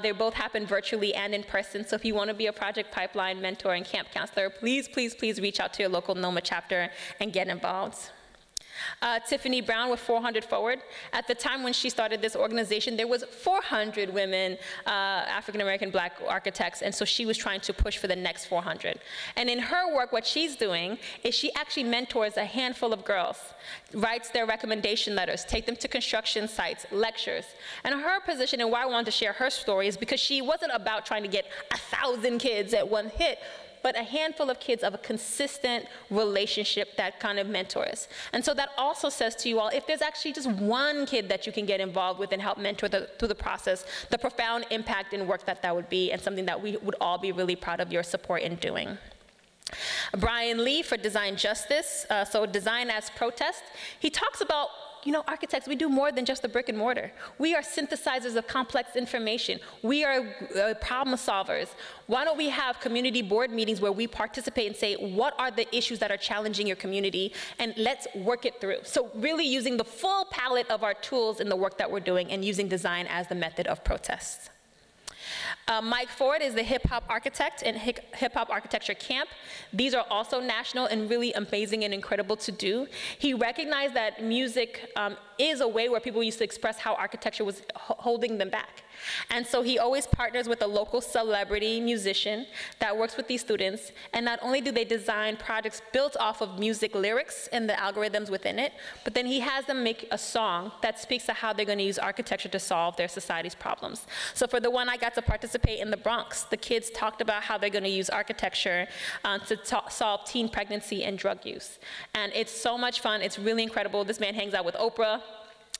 They both happen virtually and in person, so if you want to be a Project Pipeline mentor and camp counselor, please, please, please reach out to your local NOMA chapter and get involved. Tiffany Brown with 400 Forward. At the time when she started this organization, there was 400 women, African-American Black architects, and so she was trying to push for the next 400. And in her work, what she's doing is she actually mentors a handful of girls, writes their recommendation letters, take them to construction sites, lectures. And her position and why I wanted to share her story is because she wasn't about trying to get 1,000 kids at one hit, but a handful of kids of a consistent relationship that kind of mentors. And so that also says to you all, if there's actually just one kid that you can get involved with and help mentor through the process, the profound impact and work that that would be, and something that we would all be really proud of your support in doing. Brian Lee for Design Justice, so Design as Protest. He talks about, you know, architects, we do more than just the brick and mortar. We are synthesizers of complex information. We are problem solvers. Why don't we have community board meetings where we participate and say, what are the issues that are challenging your community, and let's work it through. So really using the full palette of our tools in the work that we're doing and using design as the method of protest. Mike Ford is the hip-hop architect in Hip-Hop Architecture Camp. These are also national and really amazing and incredible to do. He recognized that music is a way where people used to express how architecture was holding them back. And so he always partners with a local celebrity musician that works with these students, and not only do they design projects built off of music lyrics and the algorithms within it, but then he has them make a song that speaks to how they're going to use architecture to solve their society's problems. So for the one I got to participate in the Bronx, the kids talked about how they're going to use architecture to solve teen pregnancy and drug use. And it's so much fun. It's really incredible. This man hangs out with Oprah,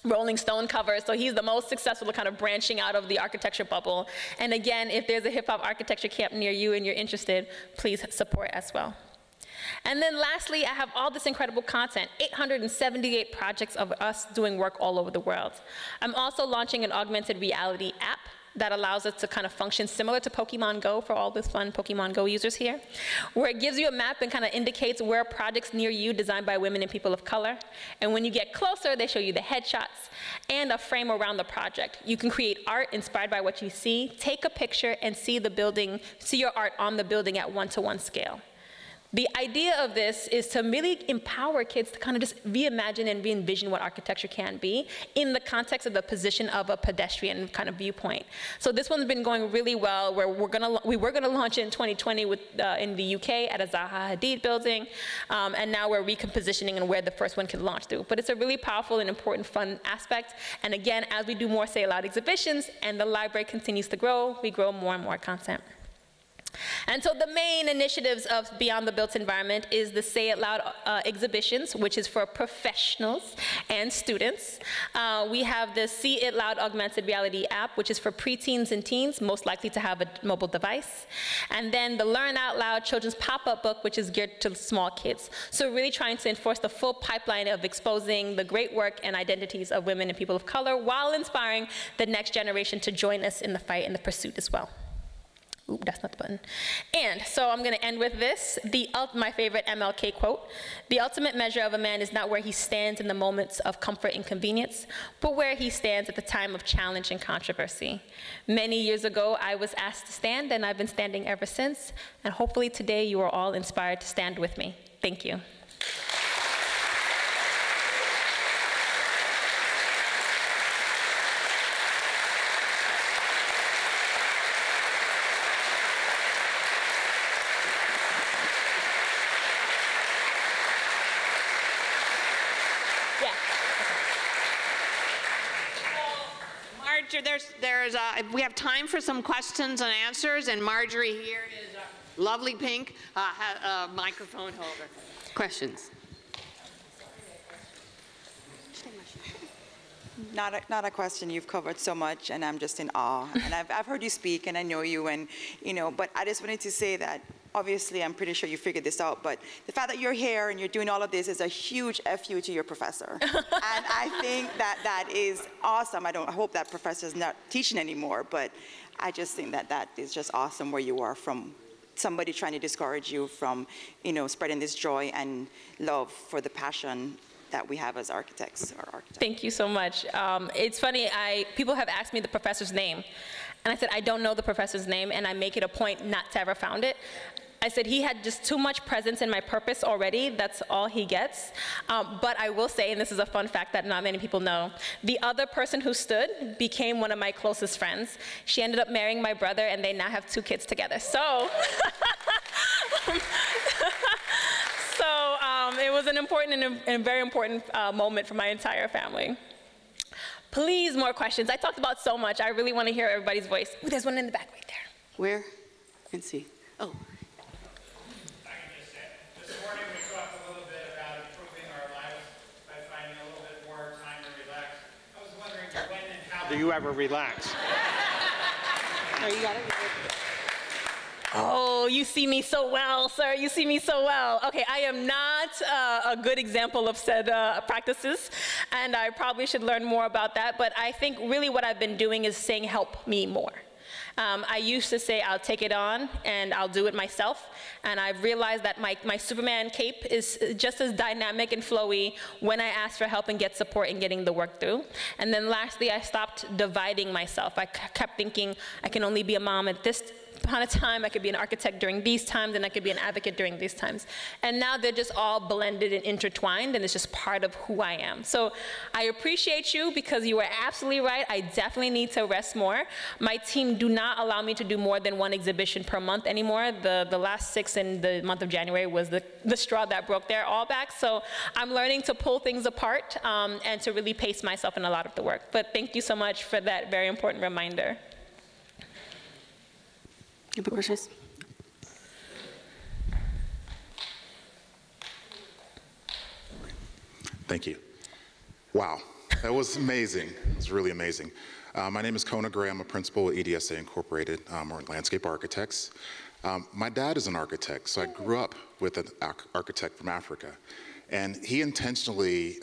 Rolling Stone covers, so he's the most successful kind of branching out of the architecture bubble. And again, if there's a hip-hop architecture camp near you and you're interested, please support as well. And then lastly, I have all this incredible content, 878 projects of us doing work all over the world. I'm also launching an augmented reality app that allows us to kind of function similar to Pokemon Go for all the fun Pokemon Go users here, where it gives you a map and kind of indicates where projects near you designed by women and people of color. And when you get closer, they show you the headshots and a frame around the project. You can create art inspired by what you see, take a picture, and see the building, see your art on the building at 1-to-1 scale. The idea of this is to really empower kids to kind of just reimagine and re-envision what architecture can be in the context of the position of a pedestrian kind of viewpoint. So this one's been going really well, where we were gonna launch it in 2020 with, in the UK at a Zaha Hadid building, and now we're repositioning and where the first one can launch through. But it's a really powerful and important fun aspect. And again, as we do more Say It Loud exhibitions and the library continues to grow, we grow more and more content. And so the main initiatives of Beyond the Built Environment is the Say It Loud exhibitions, which is for professionals and students. We have the See It Loud augmented reality app, which is for preteens and teens, most likely to have a mobile device. And then the Learn Out Loud children's pop-up book, which is geared to small kids. So really trying to enforce the full pipeline of exposing the great work and identities of women and people of color while inspiring the next generation to join us in the fight and the pursuit as well. Oop, that's not the button. And so I'm going to end with this, my favorite MLK quote. The ultimate measure of a man is not where he stands in the moments of comfort and convenience, but where he stands at the time of challenge and controversy. Many years ago, I was asked to stand, and I've been standing ever since. And hopefully today you are all inspired to stand with me. Thank you. We have time for some questions and answers, and Marjorie here is a lovely pink microphone holder. Questions? Not a question. You've covered so much, and I'm just in awe. And I've heard you speak, and I know you, and but I just wanted to say that obviously I'm pretty sure you figured this out, but the fact that you're here and you're doing all of this is a huge FU to your professor. And I think that is awesome. I hope that professor's not teaching anymore, but I just think that is just awesome where you are, from somebody trying to discourage you from, spreading this joy and love for the passion that we have as architects. Thank you so much. It's funny, people have asked me the professor's name, and I said, I don't know the professor's name, and I make it a point not to ever found it. I said he had just too much presence in my purpose already. That's all he gets. But I will say, and this is a fun fact that not many people know, the other person who stood became one of my closest friends. She ended up marrying my brother, and they now have 2 kids together. So, it was an important and very important moment for my entire family. Please, more questions. I talked about so much. I really want to hear everybody's voice. Ooh, there's one in the back right there. Where? I can see. Oh. Do you ever relax? Oh, you got it? Oh, you see me so well, sir. You see me so well. Okay, I am not a good example of said practices, and I probably should learn more about that, but I think really what I've been doing is saying, help me more. I used to say, I'll take it on and I'll do it myself. And I've realized that my Superman cape is just as dynamic and flowy when I ask for help and get support in getting the work through. And then lastly, I stopped dividing myself. I kept thinking I can only be a mom at this amount of time, I could be an architect during these times, and I could be an advocate during these times. And now they're just all blended and intertwined, and it's just part of who I am. So I appreciate you, because you are absolutely right. I definitely need to rest more. My team do not allow me to do more than 1 exhibition per month anymore. The last 6 in the month of January was the straw that broke their all back. So I'm learning to pull things apart and to really pace myself in a lot of the work. But thank you so much for that very important reminder. Any questions? Thank you. Wow, that was amazing. It was really amazing. My name is Kona Gray. I'm a principal at EDSA Incorporated. We're landscape architects. My dad is an architect, so I grew up with an architect from Africa. And he intentionally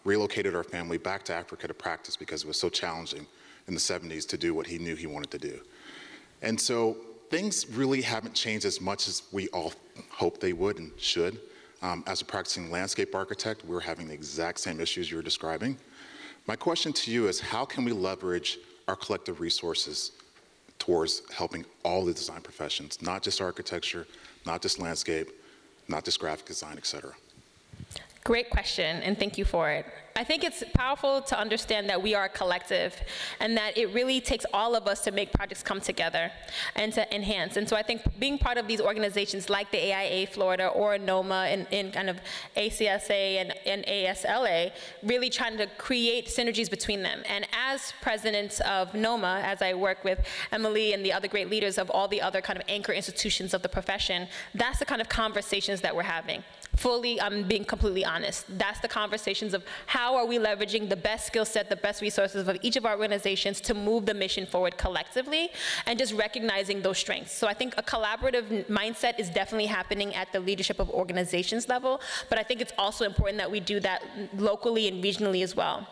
relocated our family back to Africa to practice because it was so challenging in the 70s to do what he knew he wanted to do. And so things really haven't changed as much as we all hope they would and should. As a practicing landscape architect, we're having the exact same issues you're describing. My question to you is, how can we leverage our collective resources towards helping all the design professions, not just architecture, not just landscape, not just graphic design, et cetera? Great question, and thank you for it. I think it's powerful to understand that we are a collective, and that it really takes all of us to make projects come together and to enhance. And so I think being part of these organizations like the AIA Florida or NOMA in kind of ACSA and ASLA, really trying to create synergies between them. And as president of NOMA, as I work with Emily and the other great leaders of all the other kind of anchor institutions of the profession, that's the kind of conversations that we're having. Fully, I'm being completely honest. That's the conversations of how are we leveraging the best skill set, the best resources of each of our organizations to move the mission forward collectively, and just recognizing those strengths. So I think a collaborative mindset is definitely happening at the leadership of organizations level, but I think it's also important that we do that locally and regionally as well.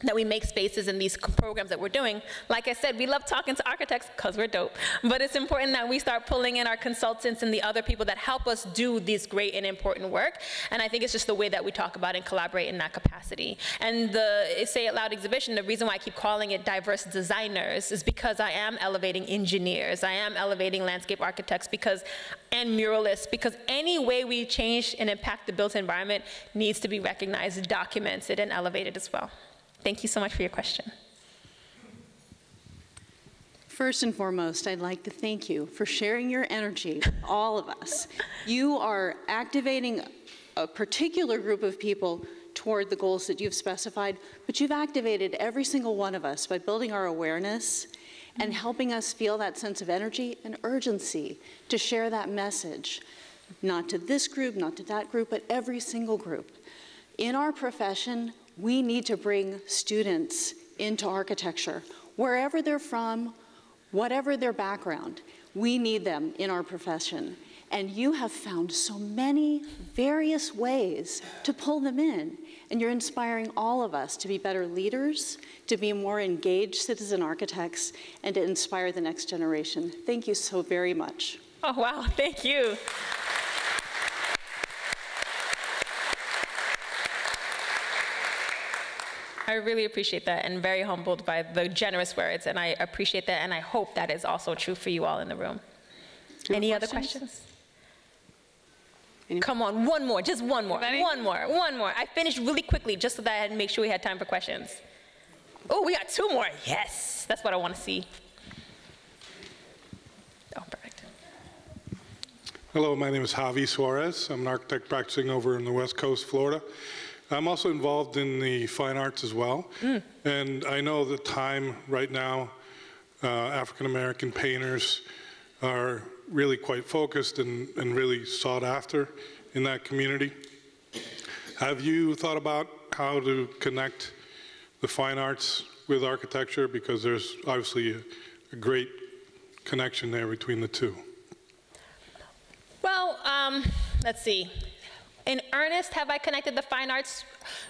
that we make spaces in these programs that we're doing. Like I said, we love talking to architects because we're dope, but it's important that we start pulling in our consultants and the other people that help us do this great and important work, and I think it's just the way that we talk about and collaborate in that capacity. And the Say It Loud exhibition, the reason why I keep calling it diverse designers is because I am elevating engineers, I am elevating landscape architects and muralists, because any way we change and impact the built environment needs to be recognized, documented, and elevated as well. Thank you so much for your question. First and foremost, I'd like to thank you for sharing your energy with all of us. You are activating a particular group of people toward the goals that you've specified, but you've activated every single one of us by building our awareness and helping us feel that sense of energy and urgency to share that message, not to this group, not to that group, but every single group. In our profession, we need to bring students into architecture, wherever they're from, whatever their background. We need them in our profession. And you have found so many various ways to pull them in. And you're inspiring all of us to be better leaders, to be more engaged citizen architects, and to inspire the next generation. Thank you so very much. Oh, wow, thank you. I really appreciate that, and very humbled by the generous words, and I appreciate that, and I hope that is also true for you all in the room. Any other questions? Come on, one more, just one more, one more. I finished really quickly just so that I had to make sure we had time for questions. Oh, we got two more, yes, that's what I want to see. Oh, perfect. Hello, my name is Javi Suarez. I'm an architect practicing over in the West Coast, Florida. I'm also involved in the fine arts as well, and I know the time right now, African-American painters are really quite focused and really sought after in that community. Have you thought about how to connect the fine arts with architecture? Because there's obviously a great connection there between the two. Well, let's see. In earnest, have I connected the fine arts?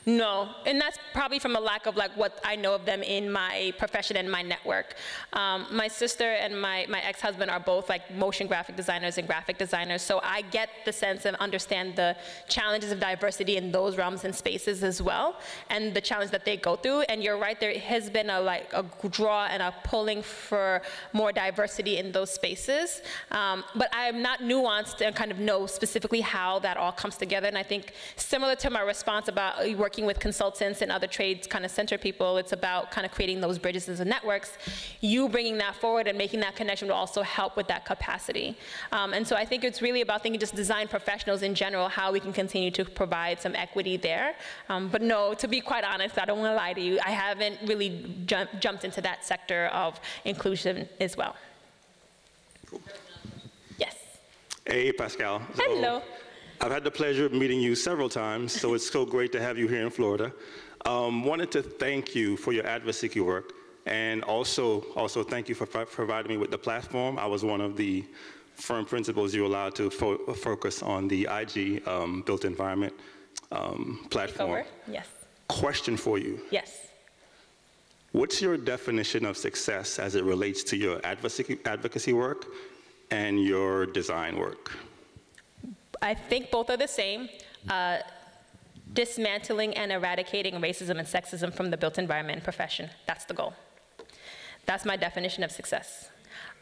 No, and that's probably from a lack of what I know of them in my profession and my network. My sister and my ex-husband are both motion graphic designers and graphic designers, so I get the sense and understand the challenges of diversity in those realms and spaces as well, and the challenge that they go through. And you're right, there has been a draw and a pulling for more diversity in those spaces, but I am not nuanced and kind of know specifically how that all comes together. And I think similar to my response about working with consultants and other trades kind of center people, it's about kind of creating those bridges and networks. You bringing that forward and making that connection will also help with that capacity. And so I think it's really about thinking just design professionals in general, how we can continue to provide some equity there. But no, to be quite honest, I don't want to lie to you, I haven't really jumped into that sector of inclusion as well. Cool. Yes. Hey, Pascal. So, hello. I've had the pleasure of meeting you several times, so it's so great to have you here in Florida. Wanted to thank you for your advocacy work, and also thank you for providing me with the platform. I was one of the firm principals you allowed to focus on the IG built environment platform. Yes. Question for you. Yes. What's your definition of success as it relates to your advocacy work and your design work? I think both are the same. Dismantling and eradicating racism and sexism from the built environment and profession. That's the goal. That's my definition of success.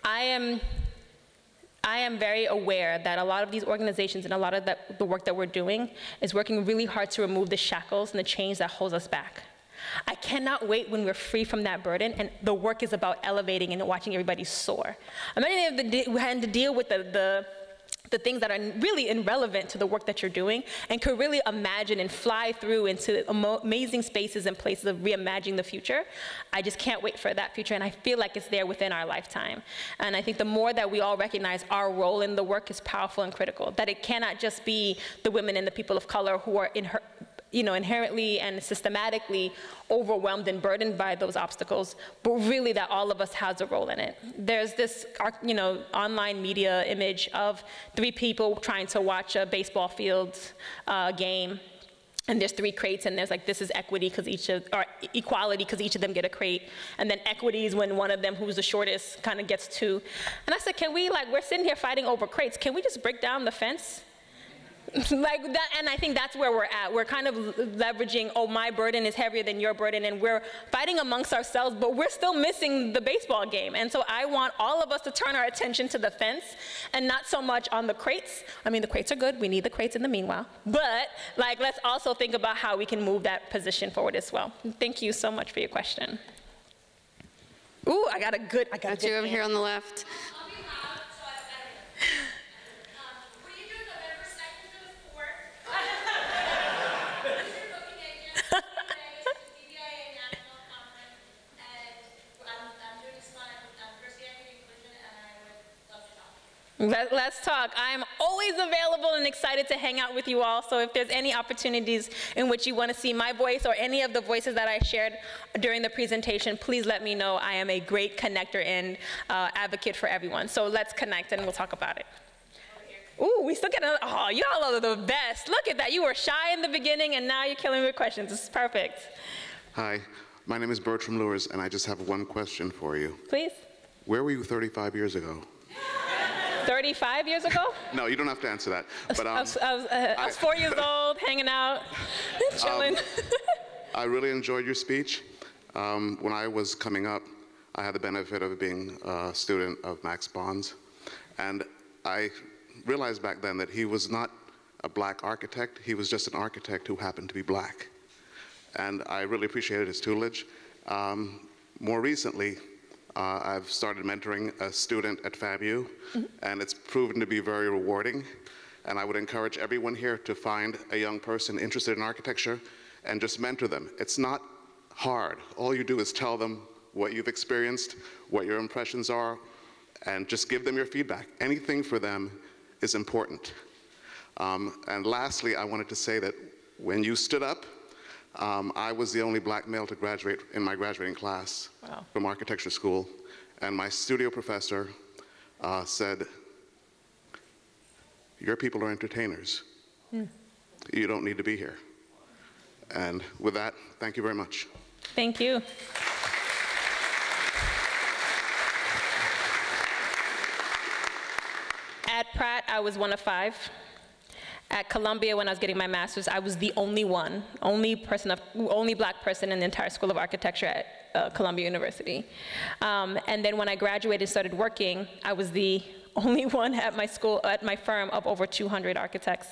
I am very aware that a lot of these organizations and a lot of the work that we're doing is working really hard to remove the shackles and the chains that holds us back. I cannot wait when we're free from that burden, and the work is about elevating and watching everybody soar. I'm having to deal with the things that are really irrelevant to the work that you're doing, and could really imagine and fly through into amazing spaces and places of reimagining the future. I just can't wait for that future, and I feel like it's there within our lifetime. And I think the more that we all recognize our role in the work is powerful and critical, that it cannot just be the women and the people of color who are inherently and systematically overwhelmed and burdened by those obstacles, but really that all of us has a role in it. There's this online media image of 3 people trying to watch a baseball field game, And there's 3 crates, and there's like, this is equity because or equality because each of them get a crate. And then equity is when one of them, who's the shortest, kind of gets 2. And I said, can we, like, we're sitting here fighting over crates. Can we just break down the fence? Like that, and I think that's where we're at. We're kind of leveraging, oh, my burden is heavier than your burden, and we're fighting amongst ourselves, but we're still missing the baseball game. And so I want all of us to turn our attention to the fence and not so much on the crates. I mean, the crates are good. We need the crates in the meanwhile. But like, let's also think about how we can move that position forward as well. Thank you so much for your question. Ooh, I got a good you over here on the left. Let's talk. I'm always available and excited to hang out with you all. So if there's any opportunities in which you want to see my voice or any of the voices that I shared during the presentation, please let me know. I am a great connector and advocate for everyone. So let's connect and we'll talk about it. Ooh, we still get another, oh, y'all are the best. Look at that. You were shy in the beginning and now you're killing me with questions. This is perfect. Hi, my name is Bertram Lewis and I just have one question for you. Please. Where were you 35 years ago? 35 years ago? No, you don't have to answer that. But, I was 4 years old, hanging out, chilling. I really enjoyed your speech. When I was coming up, I had the benefit of being a student of Max Bonds. And I realized back then that he was not a black architect. He was just an architect who happened to be black. And I really appreciated his tutelage. More recently, I've started mentoring a student at FAMU, and it's proven to be very rewarding. And I would encourage everyone here to find a young person interested in architecture and just mentor them. It's not hard. All you do is tell them what you've experienced, what your impressions are, and just give them your feedback. Anything for them is important. And lastly, I wanted to say that when you stood up, I was the only black male to graduate in my graduating class from architecture school. And my studio professor said, your people are entertainers. You don't need to be here. And with that, thank you very much. Thank you. At Pratt, I was one of 5. At Columbia, when I was getting my master's, I was the only black person in the entire School of Architecture at Columbia University. And then when I graduated and started working, I was the only one at my school, at my firm, of over 200 architects.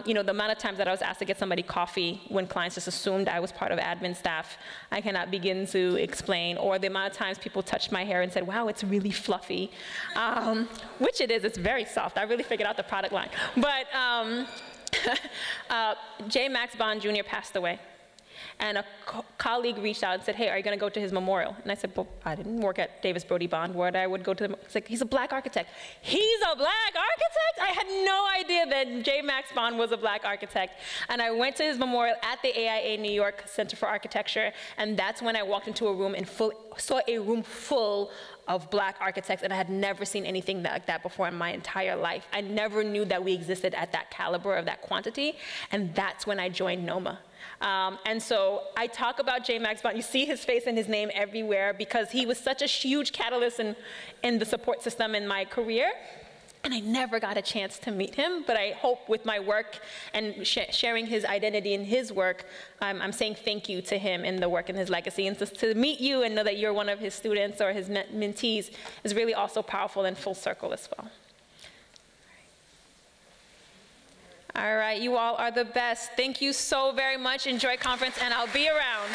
You know, the amount of times that I was asked to get somebody coffee when clients just assumed I was part of admin staff, I cannot begin to explain. Or the amount of times people touched my hair and said, wow, it's really fluffy. Which it is, it's very soft. I really figured out the product line. But J. Max Bond Jr. passed away. And a colleague reached out and said, hey, are you going to go to his memorial? And I said, well, I didn't work at Davis Brody Bond. Where I would go to the, it's like, he's a black architect. He's a black architect? I had no idea that J. Max Bond was a black architect. And I went to his memorial at the AIA New York Center for Architecture, and that's when I walked into a room and saw a room full of black architects, and I had never seen anything like that before in my entire life. I never knew that we existed at that caliber, of that quantity, and that's when I joined NOMA. And so I talk about J. Max Bond. You see his face and his name everywhere because he was such a huge catalyst in the support system in my career. And I never got a chance to meet him, but I hope with my work and sharing his identity in his work, I'm saying thank you to him in the work and his legacy. And to meet you and know that you're one of his students or his mentees is really also powerful and full circle as well. All right, you all are the best. Thank you so very much. Enjoy conference, and I'll be around.